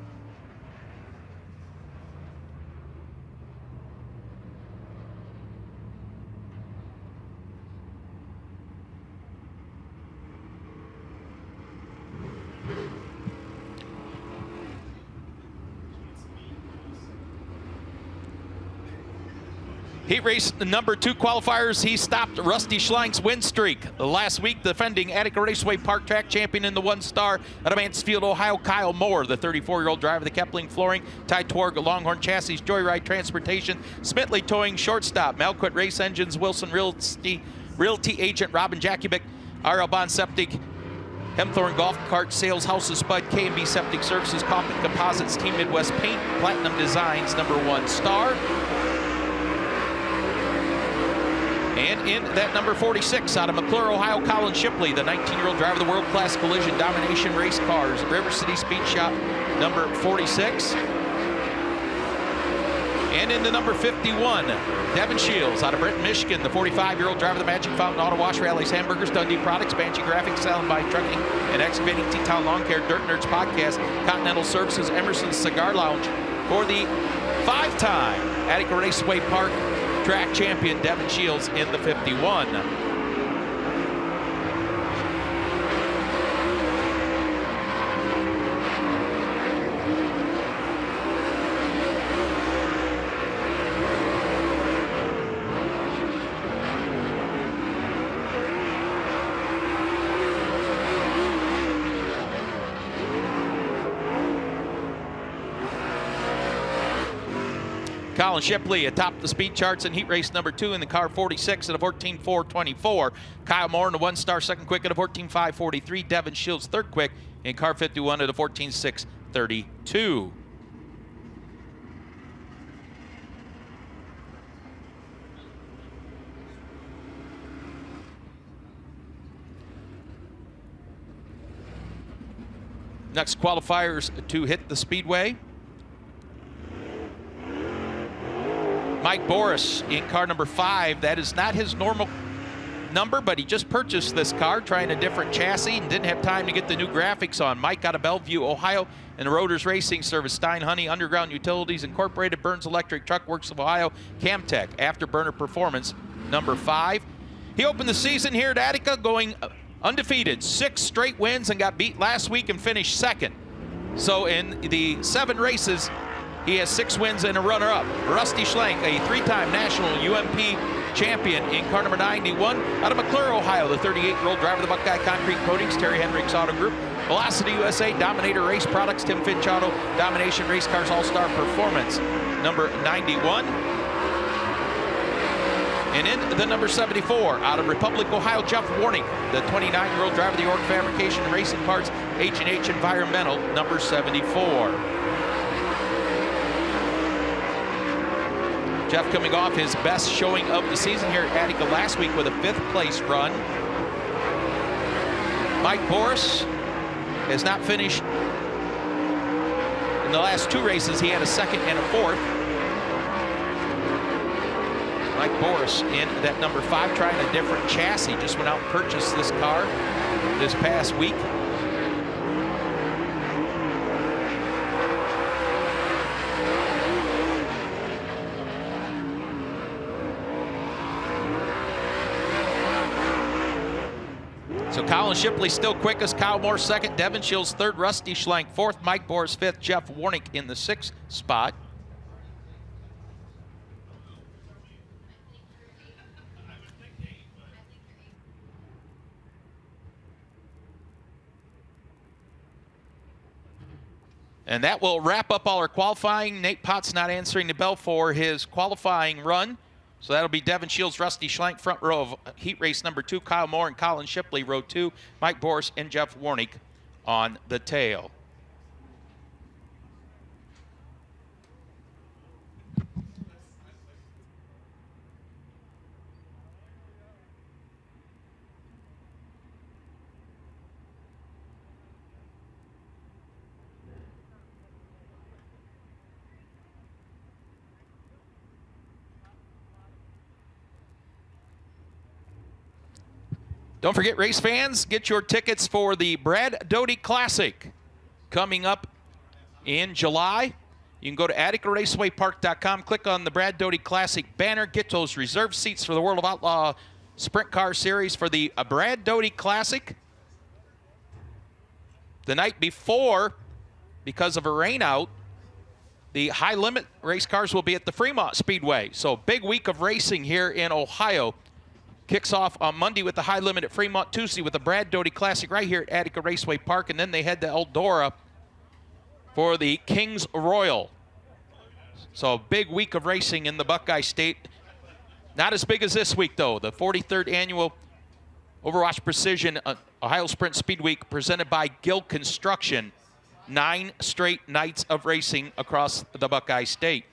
Heat race number 2 qualifiers, he stopped Rusty Schlank's win streak. Last week, defending Attica Raceway Park track champion in the 1-star out of Mansfield, Ohio, Kyle Moore, the 34-year-old driver of the Kepling Flooring, Ty Tworg, Longhorn Chassis, Joyride Transportation, Smitley Towing, Shortstop, Malquit Race Engines, Wilson Realty Agent, Robin Jakubik, RL Bond Septic, Hemthorne Golf Cart Sales, House of Spud, K&B Septic Services, Kaufman Composites, Team Midwest Paint, Platinum Designs, number 1 star. And in that number 46, out of McClure, Ohio, Colin Shipley, the 19-year-old driver of the World Class Collision Domination Race Cars, River City Speed Shop, number 46. And in the number 51, Devin Shields, out of Britain, Michigan, the 45-year-old driver of the Magic Fountain Auto Wash, Rallies, Hamburgers, Dundee Products, Banshee Graphics, Sound by Trucking and Excavating, T-Town Lawn Care, Dirt Nerds Podcast, Continental Services, Emerson's Cigar Lounge, for the 5-time Attica Raceway Park track champion, Devin Shields, in the 51. Colin Shipley atop the speed charts in heat race number 2 in the car 46 at a 14.424. Kyle Moore in the 1-star second quick at a 14.543. Devin Shields third quick in car 51 at a 14.632. Next qualifiers to hit the speedway. Mike Boris in car number 5. That is not his normal number, but he just purchased this car, trying a different chassis, and didn't have time to get the new graphics on. Mike out of Bellevue, Ohio, and the Rotors Racing Service, Stein Honey, Underground Utilities Incorporated, Burns Electric, Truck Works of Ohio, Camtech, Afterburner Performance, number 5. He opened the season here at Attica going undefeated, 6 straight wins, and got beat last week and finished second. So in the 7 races, he has 6 wins and a runner-up. Rusty Schlank, a 3-time national UMP champion in car number 91 out of McClure, Ohio, the 38-year-old driver of the Buckeye Concrete Coatings, Terry Hendricks Auto Group, Velocity USA, Dominator Race Products, Tim Finch Auto, Domination Race Cars All-Star Performance, number 91. And in the number 74, out of Republic, Ohio, Jeff Warnick, the 29-year-old driver of the York Fabrication and Racing Parts, H&H Environmental, number 74. Jeff coming off his best showing of the season here at Attica last week with a 5th place run. Mike Boris has not finished in the last 2 races. He had a 2nd and a 4th. Mike Boris in that number 5, trying a different chassis. Just went out and purchased this car this past week. So Colin Shipley still quickest, Kyle Moore 2nd, Devin Shields 3rd, Rusty Schlenk 4th, Mike Boris 5th, Jeff Warnick in the 6th spot. And that will wrap up all our qualifying. Nate Potts not answering the bell for his qualifying run. So that'll be Devin Shields, Rusty Schlenk, front row of heat race number 2, Kyle Moore and Colin Shipley, row 2, Mike Boris and Jeff Warnick on the tail. Don't forget, race fans, get your tickets for the Brad Doty Classic coming up in July. You can go to AtticaRacewayPark.com, click on the Brad Doty Classic banner, get those reserved seats for the World of Outlaw Sprint Car Series for the Brad Doty Classic. The night before, because of a rainout, the high limit race cars will be at the Fremont Speedway. So big week of racing here in Ohio. Kicks off on Monday with the high limit at Fremont, Tuesday with the Brad Doty Classic right here at Attica Raceway Park, and then they head to Eldora for the Kings Royal. So big week of racing in the Buckeye State. Not as big as this week, though. The 43rd annual Overwatch Precision Ohio Sprint Speed Week presented by Gill Construction. 9 straight nights of racing across the Buckeye State.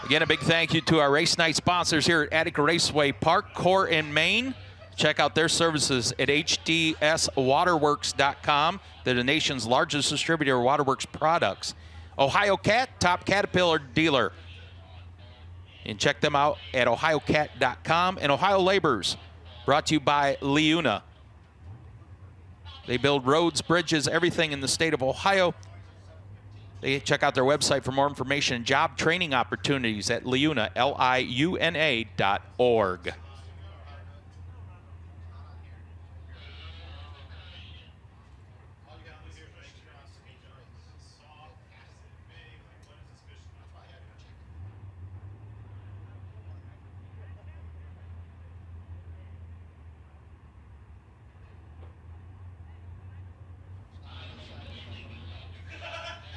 Again, a big thank you to our race night sponsors here at Attica Raceway Park, Core and Main. Check out their services at hdswaterworks.com. They're the nation's largest distributor of waterworks products. Ohio Cat, top Caterpillar dealer. And check them out at ohiocat.com. And Ohio Laborers, brought to you by Leuna. They build roads, bridges, everything in the state of Ohio. They check out their website for more information and job training opportunities at Liuna, liuna.org.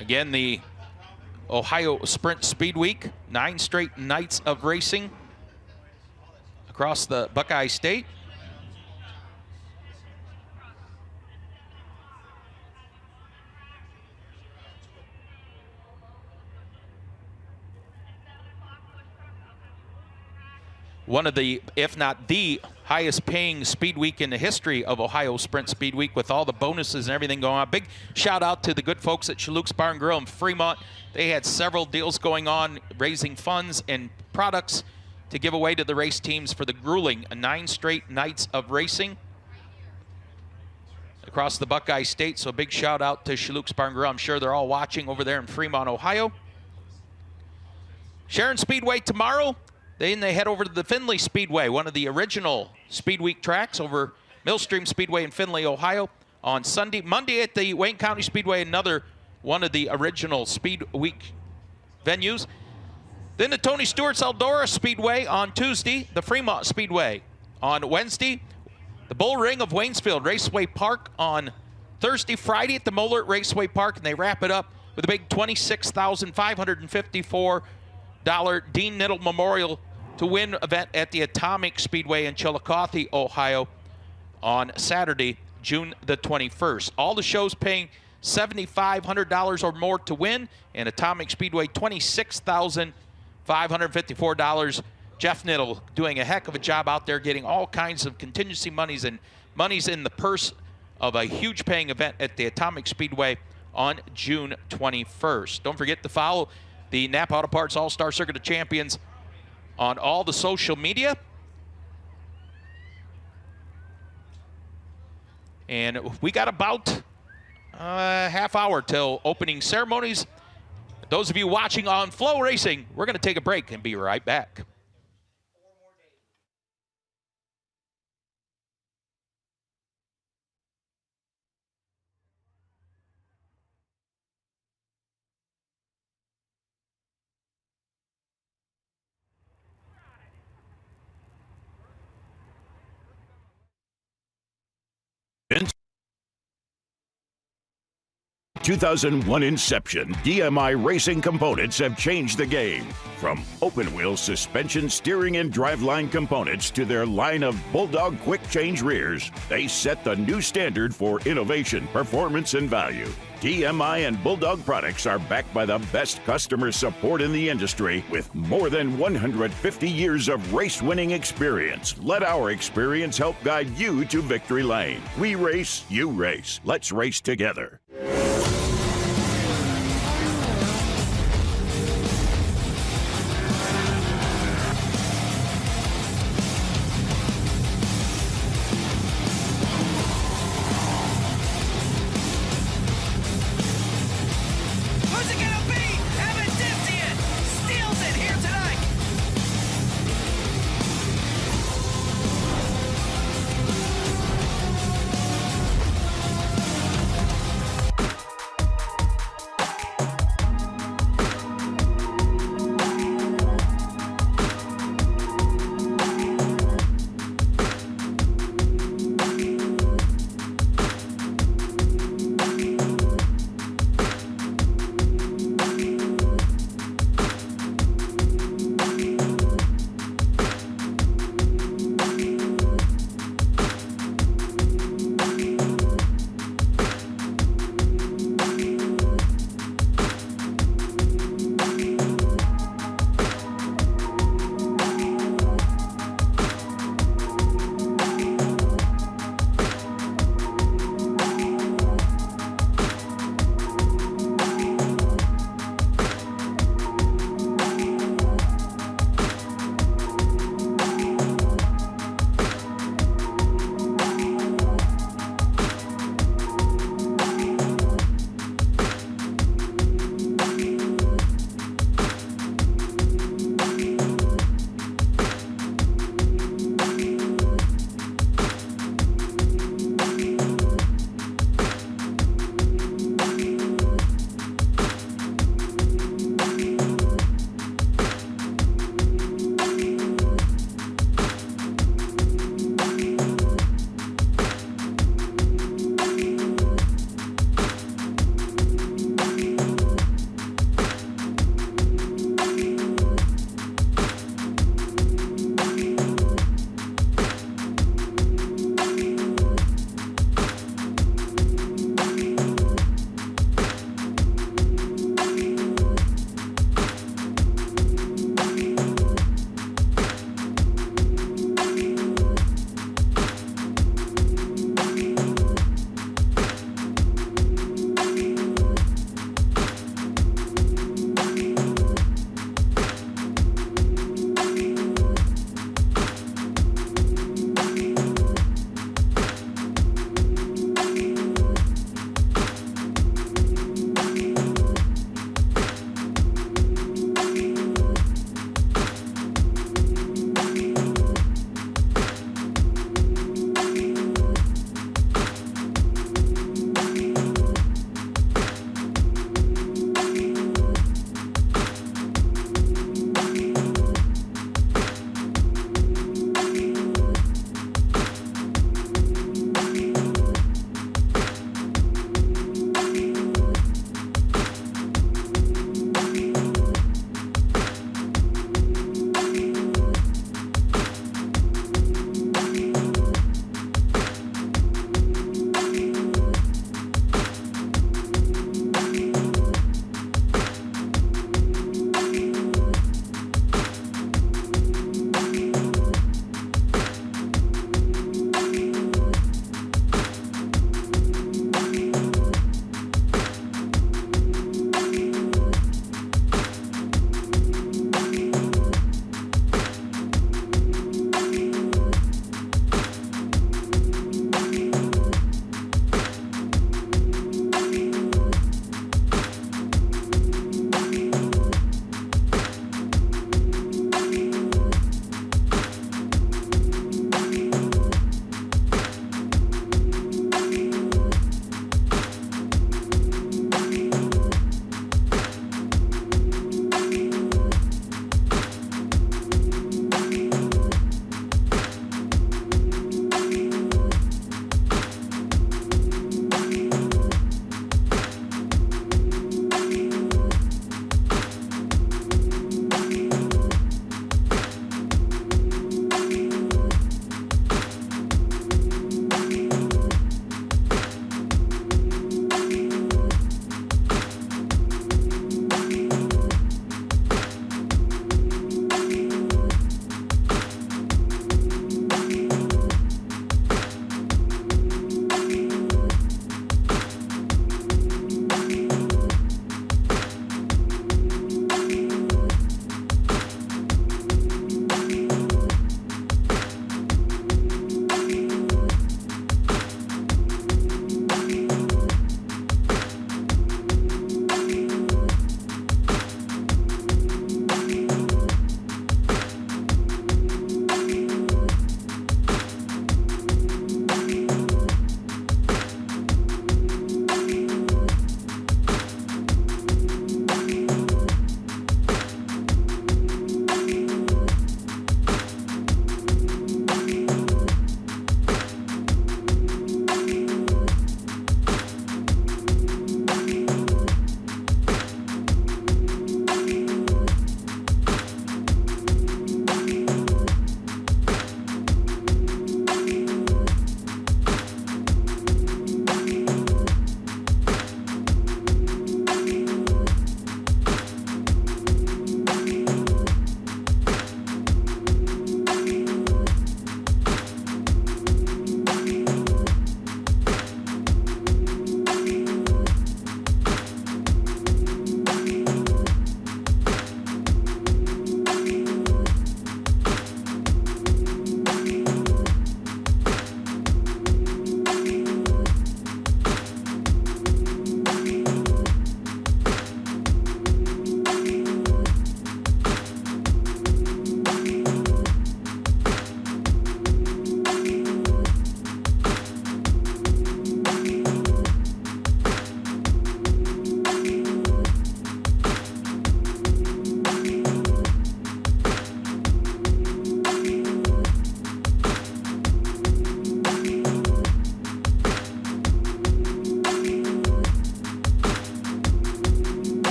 Again, the Ohio Sprint Speed Week, 9 straight nights of racing across the Buckeye State. one of the, if not the highest paying speed week in the history of Ohio Sprint Speed Week, with all the bonuses and everything going on. Big shout out to the good folks at Chaluk's Bar and Grill in Fremont. They had several deals going on, raising funds and products to give away to the race teams for the grueling 9 straight nights of racing across the Buckeye State. So big shout out to Chaluk's Bar and Grill. I'm sure they're all watching over there in Fremont, Ohio. Sharon Speedway tomorrow. Then they head over to the Findlay Speedway, one of the original Speed Week tracks, over Millstream Speedway in Findlay, Ohio, on Sunday. Monday at the Wayne County Speedway, another one of the original Speed Week venues. Then the Tony Stewart's Eldora Speedway on Tuesday, the Fremont Speedway on Wednesday, the Bull Ring of Waynesfield Raceway Park on Thursday, Friday at the Mollert Raceway Park, and they wrap it up with a big $26,554 Dean Niddle Memorial to Win event at the Atomic Speedway in Chillicothe, Ohio on Saturday, June the 21st. All the shows paying $7,500 or more to win, and Atomic Speedway $26,554. Jeff Niddle doing a heck of a job out there, getting all kinds of contingency monies and monies in the purse of a huge paying event at the Atomic Speedway on June 21st. Don't forget to follow the NAPA Auto Parts All-Star Circuit of Champions on all the social media. And we got about a half hour till opening ceremonies. Those of you watching on FloRacing, we're going to take a break and be right back. In 2001 inception, DMI Racing Components have changed the game. From open-wheel suspension, steering, and driveline components to their line of Bulldog quick change rears, they set the new standard for innovation, performance, and value. DMI and Bulldog products are backed by the best customer support in the industry with more than 150 years of race-winning experience. Let our experience help guide you to victory lane. We race, you race. Let's race together.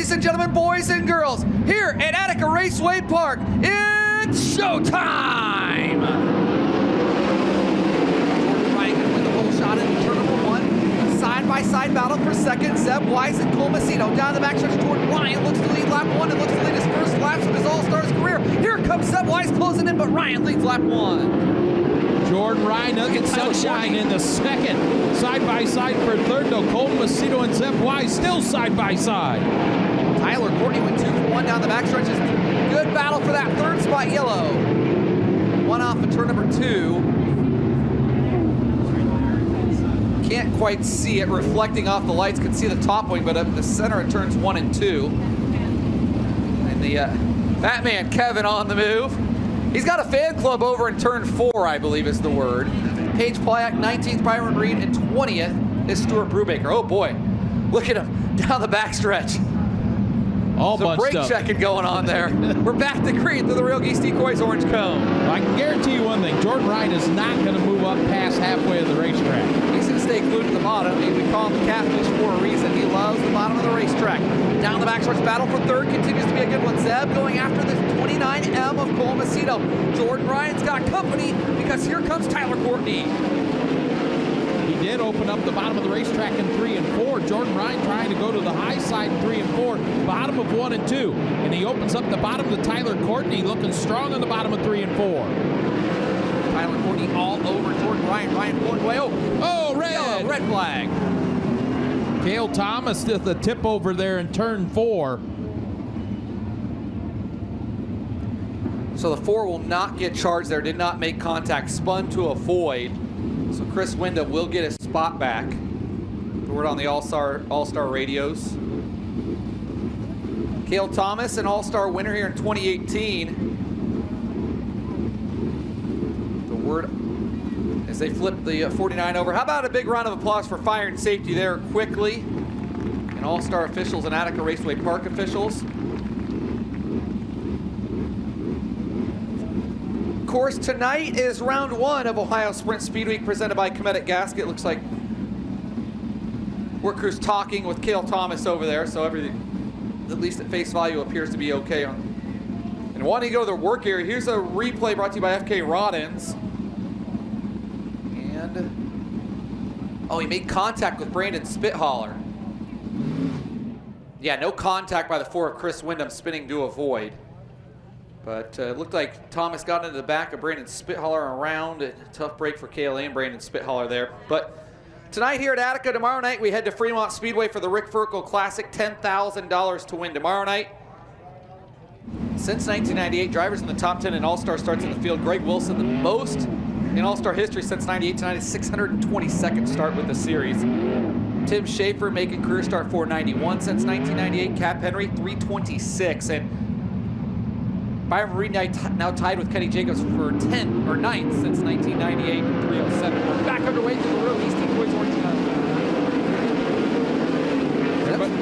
Ladies and gentlemen, boys and girls, here at Attica Raceway Park, it's showtime! Jordan Ryan gonna win the whole shot in turn number 1. Side-by-side battle for second. Zeb Wise and Cole Macedo. Down the backstretch, Jordan Ryan looks to lead lap 1 and looks to lead his first laps of his All-Stars career. Here comes Zeb Wise closing in, but Ryan leads lap 1. Jordan Ryan does get sunshine in the second. Side-by-side for third, though. Cole Macedo and Zeb Wise still side-by-side. Tyler Courtney went 2 for 1 down the backstretches. Good battle for that third spot, yellow. One off of turn number 2. Can't quite see it reflecting off the lights. Can see the top wing, but up the center of turns 1 and 2. And the Batman Kevin on the move. He's got a fan club over in turn 4, I believe is the word. Paige Plyak, 19th, Byron Reed, and 20th is Stuart Brubaker. Oh boy, look at him down the backstretch. All Some bunched brake up. checking going on there. We're back to green through the Real Geese Decoys orange cone. I can guarantee you one thing. Jordan Ryan is not going to move up past halfway of the racetrack. He's going to stay glued to the bottom. We call him the catfish for a reason. He loves the bottom of the racetrack. Down the backstretch, battle for third continues to be a good one. Zeb going after the 29M of Cole Macedo. Jordan Ryan's got company because here comes Tyler Courtney. He did open up the bottom of the racetrack in 3 and 4. Jordan Ryan trying to go to the high side in 3 and 4, bottom of 1 and 2. And he opens up the bottom to Tyler Courtney, looking strong on the bottom of 3 and 4. Tyler Courtney all over Jordan Ryan. Ryan pulling away. Oh, red! Yellow, red flag. Cale Thomas did the tip over there in turn 4. So the 4 will not get charged there. Did not make contact. Spun to avoid. So Chris Winda will get his spot back. The word on the All-Star radios. Cale Thomas, an All-Star winner here in 2018. The word as they flip the 49 over. How about a big round of applause for fire and safety there quickly. And All-Star officials and Attica Raceway Park officials. Of course, tonight is round 1 of Ohio Sprint Speedweek presented by Cometic Gasket. Looks like work crew's talking with Cale Thomas over there, so everything, at least at face value, appears to be okay. And wanting to go to the work area, here's a replay brought to you by FK Roddens. And, oh, he made contact with Brandon Spithaller. Yeah, no contact by the 4 of Chris Windham, spinning to avoid. But it looked like Thomas got into the back of Brandon Spithaller around. A tough break for Cale and Brandon Spithaller there. But tonight here at Attica, tomorrow night we head to Fremont Speedway for the Rick Ferkel Classic. $10,000 to win tomorrow night. Since 1998, drivers in the top 10 in All-Star starts in the field. Greg Wilson, the most in All-Star history since 98 to 90, 622nd start with the series. Tim Schaefer making career start 491 since 1998. Cap Henry 326. And Byron Reed now tied with Kenny Jacobs for 10th or 9th since 1998 and 307. We're back underway through the Real East Decoys orange cone.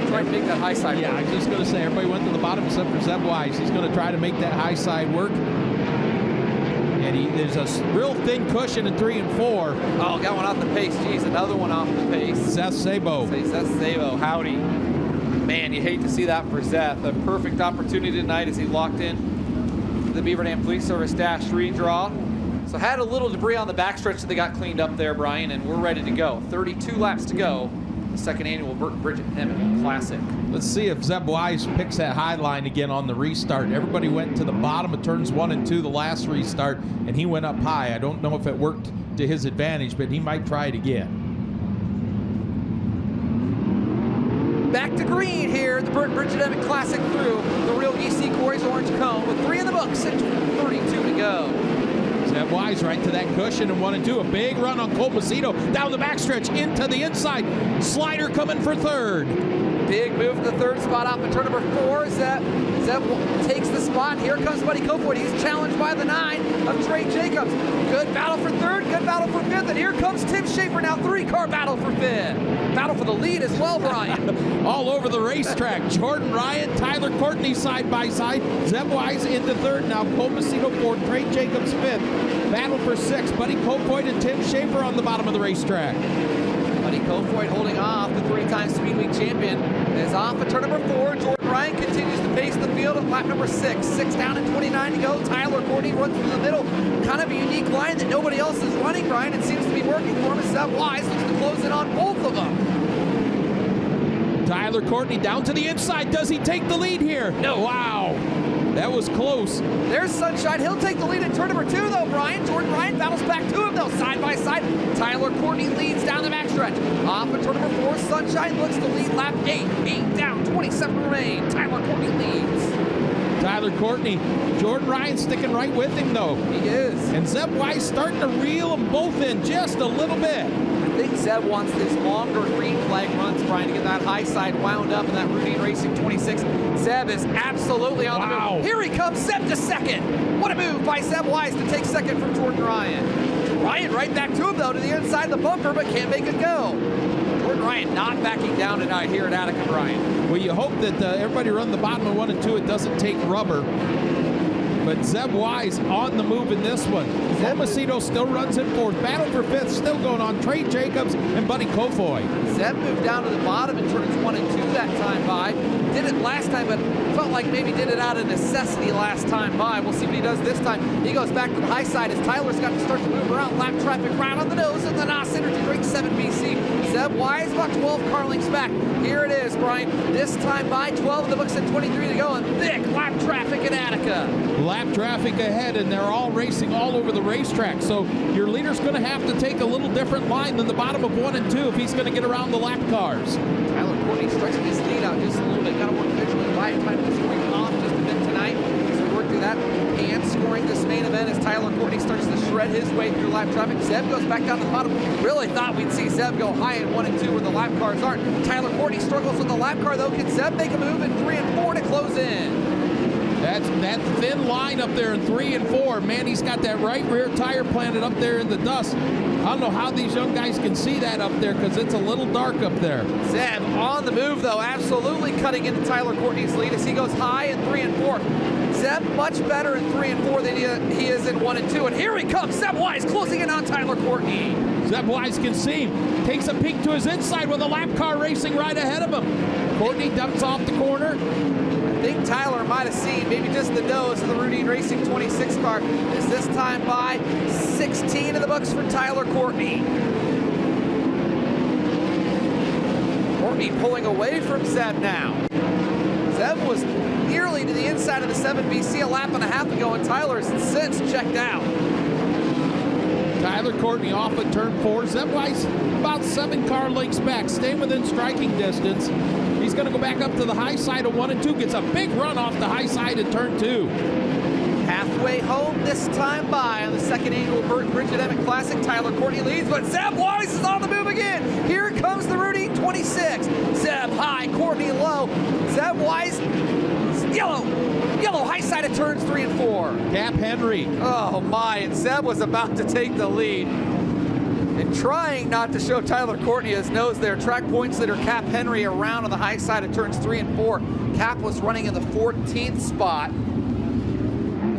Trying to make that high side work. Yeah, I was just going to say, everybody went to the bottom except for Zeb Wise. He's going to try to make that high side work. And there's a real thin cushion in 3 and 4. Oh, got one off the pace. Geez, another one off the pace. Seth Sabo. Seth Sabo, howdy. Man, you hate to see that for Seth. A perfect opportunity tonight as he locked in the Beaver Dam Fleet Service dash redraw. So had a little debris on the backstretch that they got cleaned up there, Brian, and we're ready to go. 32 laps to go. The second annual Bridget Emmett Classic. Let's see if Zeb Wise picks that high line again on the restart. Everybody went to the bottom of turns 1 and 2 the last restart, and he went up high. I don't know if it worked to his advantage, but he might try it again. Back to green here, the Bridget Emmett Classic through the Real Geese Decoys orange cone with 3 in the books and 32 to go. Zeb Wise right to that cushion in 1 and 2. A big run on Cole Macedo down the backstretch into the inside. Slider coming for third. Big move to the third spot off of turn number 4. Zeb takes the spot. Here comes Buddy Kofoid. He's challenged by the 9 of Trey Jacobs. Good battle for third, good battle for 5th, and here comes Tim Schaefer now. 3-car battle for 5th. Battle for the lead as well, Brian. All over the racetrack. Jordan Ryan, Tyler Courtney side by side. Zeb Wise into third now. Cole Macedo fourth, Trey Jacobs 5th. Battle for 6th. Buddy Kofoid and Tim Schaefer on the bottom of the racetrack. Buddy Kofoid holding off, the three-time Speedweek champion, is off at turn number 4. Jordan Ryan continues to pace the field at lap number 6. 6 down and 29 to go. Tyler Courtney runs through the middle. Kind of a unique line that nobody else is running, Brian. It seems to be working for him. And Seb Wise looks to close in on both of them. Tyler Courtney down to the inside. Does he take the lead here? No. Wow. That was close. There's Sunshine. He'll take the lead in turn number 2, though, Brian. Jordan Ryan battles back to him, though, side by side. Tyler Courtney leads down the backstretch. Off at turn number 4, Sunshine looks to lead lap 8. 8 down, 27 remain. Tyler Courtney leads. Tyler Courtney. Jordan Ryan sticking right with him, though. He is. And Zeb Wise starting to reel them both in just a little bit. I think Zeb wants this longer green flag runs, Brian, to get that high side wound up in that Routine Racing 26. Zeb is absolutely on the move. Here he comes, Zeb to second. What a move by Zeb Wise to take second from Jordan Ryan. Ryan right back to him, though, to the inside of the bumper, but can't make it go. Jordan Ryan not backing down tonight here at Attica, Brian. Well, you hope that everybody run the bottom of 1 and 2. It doesn't take rubber. But Zeb Wise on the move in this one. Zeb still runs in 4th. Battle for 5th still going on. Trey Jacobs and Buddy Kofoid. Zeb moved down to the bottom in turns 1 and 2 that time by. Did it last time, but felt like maybe did it out of necessity last time by. We'll see what he does this time. He goes back to the high side as Tyler's got to start to move around. Lap traffic right on the nose of the NAS Energy Drink 7BC. Zeb Wise about 12 car lengths back. Here it is, Brian. This time by 12 in the books and 23 to go. And thick lap traffic at Attica. Lap traffic ahead, and they're all racing all over the racetrack. So your leader's going to have to take a little different line than the bottom of 1 and 2 if he's going to get around the lap cars. Tyler Courtney stretching his lead out just a little bit. Got to work visually. Right time to swing off just a bit tonight. So we work through that. And scoring this main event as Tyler Courtney starts to shred his way through lap traffic. Zeb goes back down to the bottom. Really thought we'd see Zeb go high in 1 and 2 where the lap cars aren't. Tyler Courtney struggles with the lap car, though. Can Zeb make a move in 3 and 4 to close in? That's that thin line up there in 3 and 4. Man, he's got that right rear tire planted up there in the dust. I don't know how these young guys can see that up there because it's a little dark up there. Zeb on the move, though, absolutely cutting into Tyler Courtney's lead as he goes high in 3 and 4. Zeb much better in 3 and 4 than he is in 1 and 2. And here he comes, Zeb Wise closing in on Tyler Courtney. Zeb Wise can see him. Takes a peek to his inside with a lap car racing right ahead of him. Courtney dumps off the corner. I think Tyler might have seen maybe just the nose of the Routine Racing 26 car. Is this time by 16 in the books for Tyler Courtney. Courtney pulling away from Zeb now. Zeb was nearly to the inside of the 7BC a lap and a half ago, and Tyler's since checked out. Tyler Courtney off at turn 4. Zeb Wise about 7 car lengths back, staying within striking distance. He's going to go back up to the high side of 1 and 2. Gets a big run off the high side at turn 2. Halfway home this time by on the 2nd annual Bridget Emmett Classic. Tyler Courtney leads, but Zeb Wise is on the move again. Here comes the Routine 26. Zeb high, Courtney low. Zeb Wise, yellow, high side of turns 3 and 4. Cap Henry. Oh my, and Zeb was about to take the lead. And trying not to show Tyler Courtney his nose there. Track points leader Cap Henry around on the high side of turns 3 and 4. Cap was running in the 14th spot.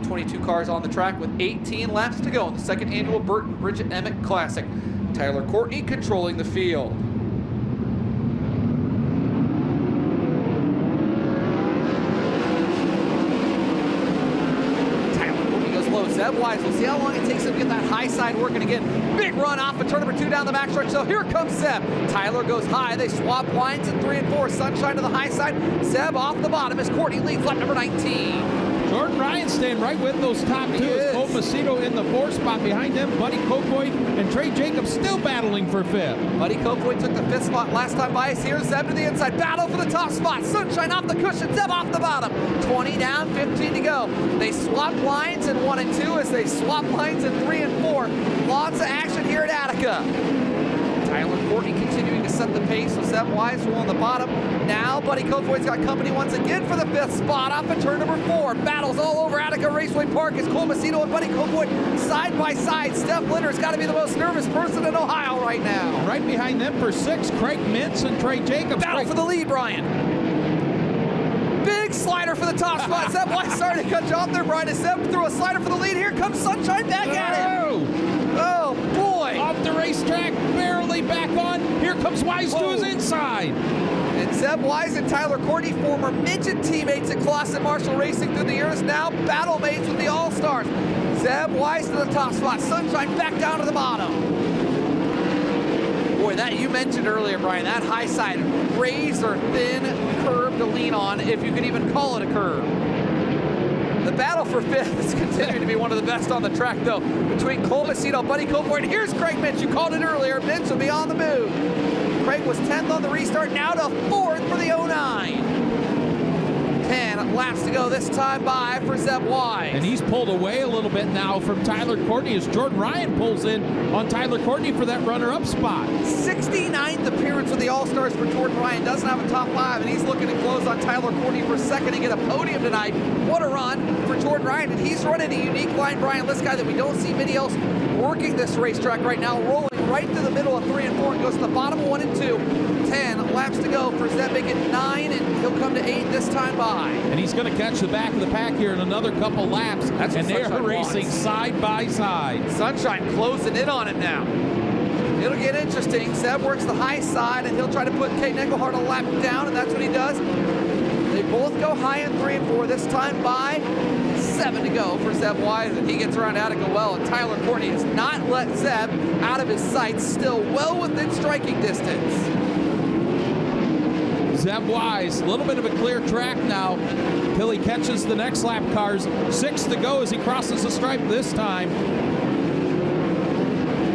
22 cars on the track with 18 laps to go in the 2nd annual Bridget Emmett Classic. Tyler Courtney controlling the field. Tyler Courtney goes low. Zeb Wise, we'll see how long it takes him to get that high side working again. Big run off of turn number 2 down the backstretch. So here comes Zeb. Tyler goes high. They swap lines in 3 and 4. Sunshine to the high side. Zeb off the bottom as Courtney leads lap number 19. Jordan Ryan staying right with those top 2. Cole Macedo in the 4th spot. Behind them, Buddy Kofoid and Trey Jacobs still battling for 5th. Buddy Kofoid took the 5th spot last time by. Here's Zeb to the inside. Battle for the top spot. Sunshine off the cushion. Zeb off the bottom. 20 down, 15 to go. They swap lines in 1 and 2 as they swap lines in 3 and 4. Lots of action here at Attica. Tyler Courtney continuing to set the pace with Zeb Wise on the bottom. Now Buddy Kofoid's got company once again for the 5th spot off at turn number 4. Battles all over Attica Raceway Park as Cole Macedo and Buddy Kofoid side by side. Steph Linder's got to be the most nervous person in Ohio right now. Right behind them for 6, Craig Mintz and Trey Jacobs. Battle for the lead, Brian. Big slider for the top spot. Zeb Wise starting to cut you off there, Brian. As Zeb threw a slider for the lead. Here comes Sunshine back at him. Oh, boy. Off the racetrack, barely back on. Here comes Wise to his inside. And Zeb Wise and Tyler Courtney, former midget teammates at Clausen Marshall Racing through the years, now battle mates with the All-Stars. Zeb Wise to the top spot, Sunshine back down to the bottom. Boy, that you mentioned earlier, Brian, that high side, razor thin curve to lean on, if you could even call it a curve. The battle for fifth is continuing to be one of the best on the track, though, between Cole Macedo, Buddy Cofer, and here's Craig Mitch. You called it earlier. Mitch will be on the move. Craig was 10th on the restart, now to 4th for the 09. 10 laps to go, this time by for Zeb Wise. And he's pulled away a little bit now from Tyler Courtney as Jordan Ryan pulls in on Tyler Courtney for that runner-up spot. 69th appearance with the All-Stars for Jordan Ryan. Doesn't have a top 5, and he's looking to close on Tyler Courtney for second and get a podium tonight. What a run for Jordan Ryan, and he's running a unique line, Brian, this guy that we don't see many else working this racetrack right now, rolling right to the middle of 3 and 4 and goes to the bottom of 1 and 2. 10 laps to go for Zeb, making 9, and he'll come to 8 this time by. And he's going to catch the back of the pack here in another couple laps. That's and they're racing side by side. Sunshine closing in on him now. It'll get interesting. Zeb works the high side, and he'll try to put Kate Engelhardt a lap down, and that's what he does. They both go high in 3 and 4 this time by. 7 to go for Zeb Wise, and he gets around Attica well, and Tyler Courtney has not let Zeb out of his sights, still well within striking distance. Zeb Wise, a little bit of a clear track now till he catches the next lap cars. 6 to go as he crosses the stripe this time.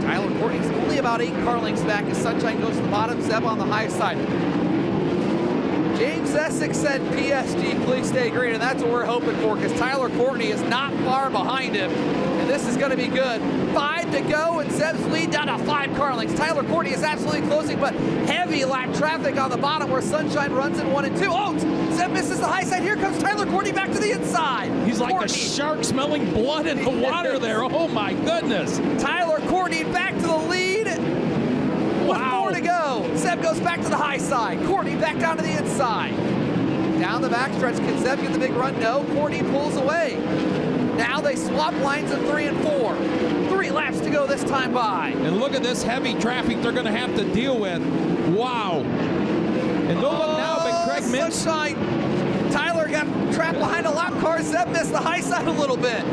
Tyler Courtney's only about 8 car lengths back as Sunshine goes to the bottom, Zeb on the high side. James Essex said, PSG, please stay green, and that's what we're hoping for, because Tyler Courtney is not far behind him, and this is going to be good. 5 to go, and Zeb's lead down to 5 car lengths. Tyler Courtney is absolutely closing, but heavy lap traffic on the bottom where Sunshine runs in 1 and 2. Oh, Zeb misses the high side. Here comes Tyler Courtney back to the inside. He's like a shark smelling blood in the water there. Oh, my goodness. Tyler Courtney back to the lead. With 4 to go. Zeb goes back to the high side. Courtney back down to the inside. Down the backstretch. Can Zeb get the big run? No. Courtney pulls away. Now they swap lines in 3 and 4. 3 laps to go this time by. And look at this heavy traffic they're going to have to deal with. Wow. And don't look now, but Craig Mintz. Sunshine. Tyler got trapped behind a lap car. Zeb missed the high side a little bit.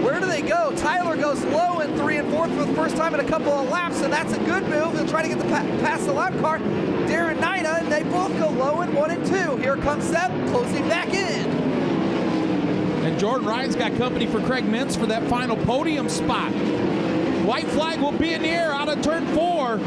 Where do they go? Tyler goes low in 3 and 4 for the first time in a couple of laps, and that's a good move. He'll try to get past the lap car. Darren Nida, and they both go low in 1 and 2. Here comes Zeb, closing back in. And Jordan Ryan's got company for Craig Mintz for that final podium spot. White flag will be in the air out of turn 4.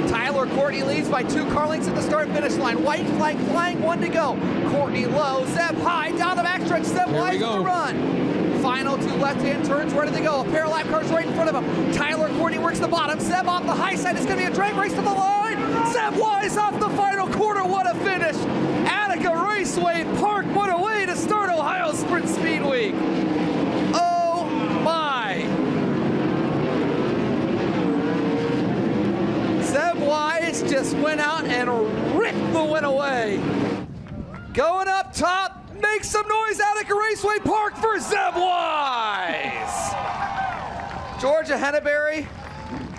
Tyler Courtney leads by 2 car lengths at the start finish line. White flag flying, 1 to go. Courtney low, Zeb high, down the backstretch. Zeb Wise to run. Final 2 left-hand turns, where do they go? A pair of lap cars right in front of him. Tyler Courtney works the bottom. Zeb off the high side. It's going to be a drag race to the line. Zeb Wise off the final quarter. What a finish. Attica Raceway Park. What a way to start Ohio Sprint Speed Week. Oh, my. Zeb Wise just went out and ripped the win away. Going up top. Make some noise, Attica Raceway Park for Zeb Wise. Georgia Henneberry,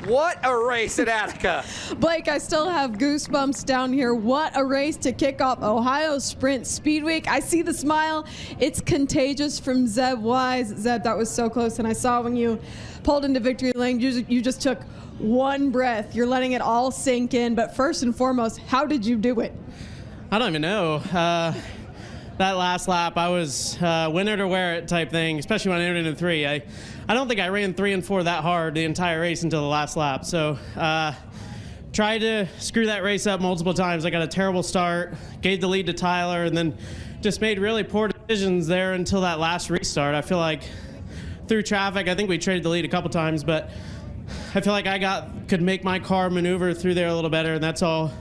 what a race at Attica. Blake, I still have goosebumps down here. What a race to kick off Ohio Sprint Speed Week. I see the smile. It's contagious from Zeb Wise. Zeb, that was so close, and I saw when you pulled into victory lane, you just took one breath. You're letting it all sink in, but first and foremost, how did you do it? I don't even know. That last lap, I was winner to wear it type thing, especially when I entered into 3. I don't think I ran 3 and 4 that hard the entire race until the last lap. So tried to screw that race up multiple times. I got a terrible start, gave the lead to Tyler, and then just made really poor decisions there until that last restart. I feel like through traffic, I think we traded the lead a couple times, but I feel like I could make my car maneuver through there a little better, and that's all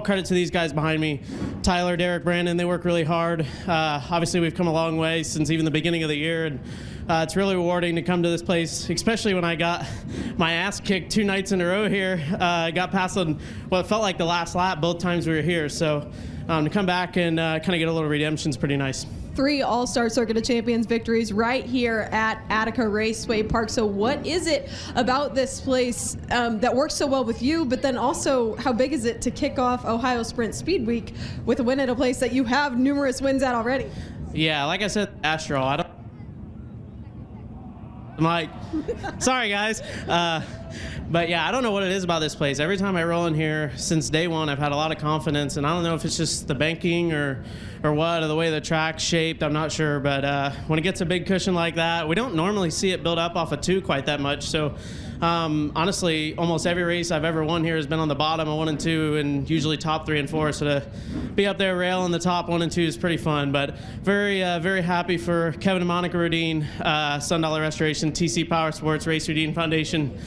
credit to these guys behind me. Tyler, Derek, Brandon, they work really hard. Obviously, we've come a long way since even the beginning of the year, and it's really rewarding to come to this place, especially when I got my ass kicked 2 nights in a row here. I got past on what felt like the last lap both times we were here. So to come back and kind of get a little redemption is pretty nice. 3 All-Star Circuit of Champions victories right here at Attica Raceway Park. So what is it about this place that works so well with you, but then also how big is it to kick off Ohio Sprint Speed Week with a win at a place that you have numerous wins at already? Yeah, like I said, Astro, I'm like, sorry guys. But yeah, I don't know what it is about this place. Every time I roll in here since day one, I've had a lot of confidence, and I don't know if it's just the banking or what, or the way the track's shaped, I'm not sure. But when it gets a big cushion like that, we don't normally see it build up off of 2 quite that much. So honestly, almost every race I've ever won here has been on the bottom of 1 and 2, and usually top 3 and 4. So to be up there railing the top 1 and 2 is pretty fun. But very happy for Kevin and Monica Rodine, Sundollar Restoration, TC Power Sports, Race Rodine Foundation,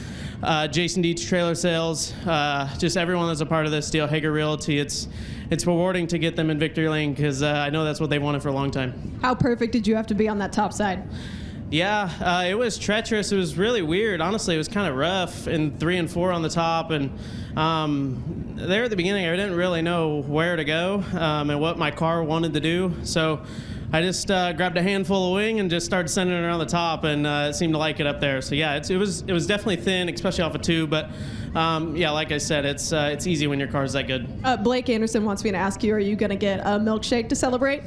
Jason Dietz Trailer Sales, just everyone that's a part of this deal, Hager Realty. It's rewarding to get them in victory lane because I know that's what they've wanted for a long time. How perfect did you have to be on that top side? Yeah, it was treacherous. It was really weird. Honestly, it was kind of rough in 3 and 4 on the top. And there at the beginning, I didn't really know where to go and what my car wanted to do. So I just grabbed a handful of wing and just started sending it around the top, and it seemed to like it up there. So yeah, it was definitely thin, especially off of 2. But yeah, like I said, it's easy when your car's that good. Blake Anderson wants me to ask you, are you going to get a milkshake to celebrate?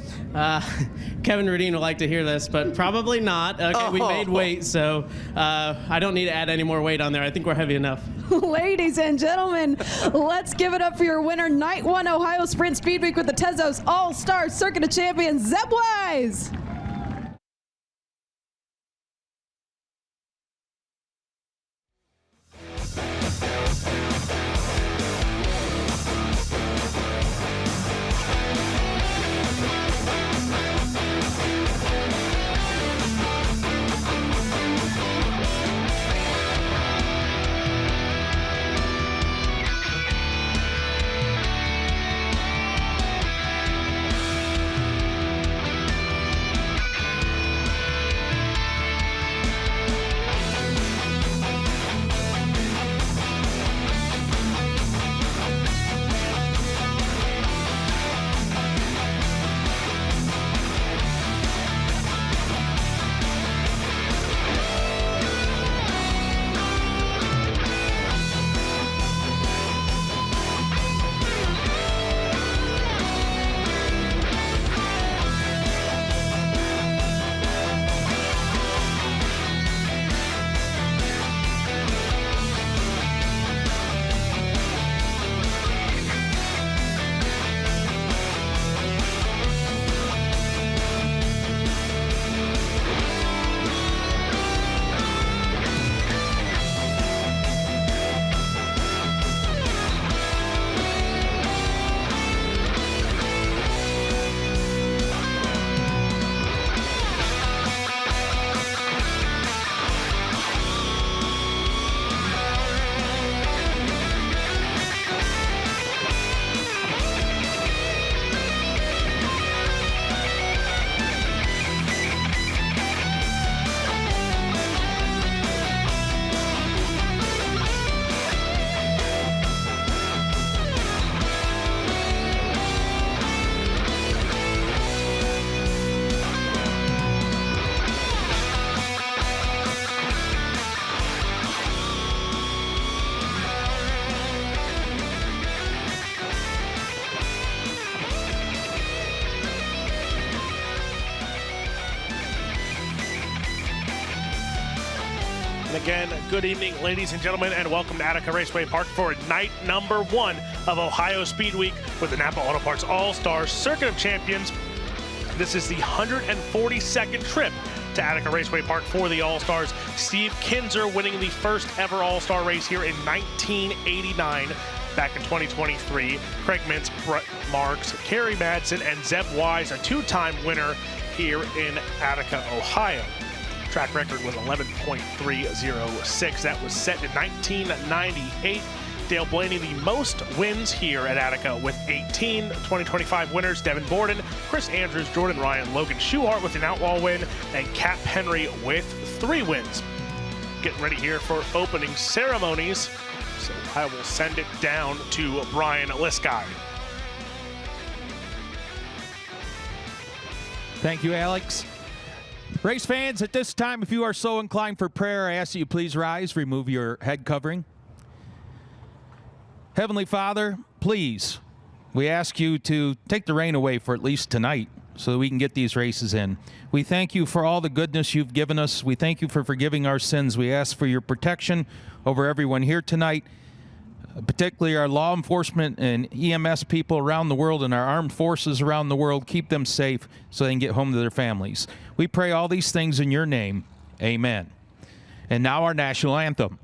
Kevin Rodine would like to hear this, but probably not. Okay, we made weight, so I don't need to add any more weight on there. I think we're heavy enough. Ladies and gentlemen, let's give it up for your winner, Night 1 Ohio Sprint Speed Week with the Tezos All-Star Circuit of Champions, Zeb Wise. Again, good evening, ladies and gentlemen, and welcome to Attica Raceway Park for night number 1 of Ohio Speed Week with the NAPA Auto Parts All-Star Circuit of Champions. This is the 142nd trip to Attica Raceway Park for the All-Stars. Steve Kinzer winning the first ever All-Star race here in 1989. Back in 2023, Craig Mintz, Brett Marks, Kerry Madsen, and Zeb Wise, a 2-time winner here in Attica, Ohio. Track record was 11.306. That was set in 1998. Dale Blaney, the most wins here at Attica with 18. 2025 winners, Devin Borden, Chris Andrews, Jordan Ryan, Logan Schuhart with an Outlaw win, and Cap Henry with 3 wins. Getting ready here for opening ceremonies. So I will send it down to Brian Liskey. Thank you, Alex. Race fans, at this time, if you are so inclined for prayer, I ask that you please rise, remove your head covering. Heavenly Father, please, we ask you to take the rain away for at least tonight so that we can get these races in. We thank you for all the goodness you've given us. We thank you for forgiving our sins. We ask for your protection over everyone here tonight, particularly our law enforcement and EMS people around the world and our armed forces around the world. Keep them safe so they can get home to their families. We pray all these things in your name. Amen. And now our national anthem.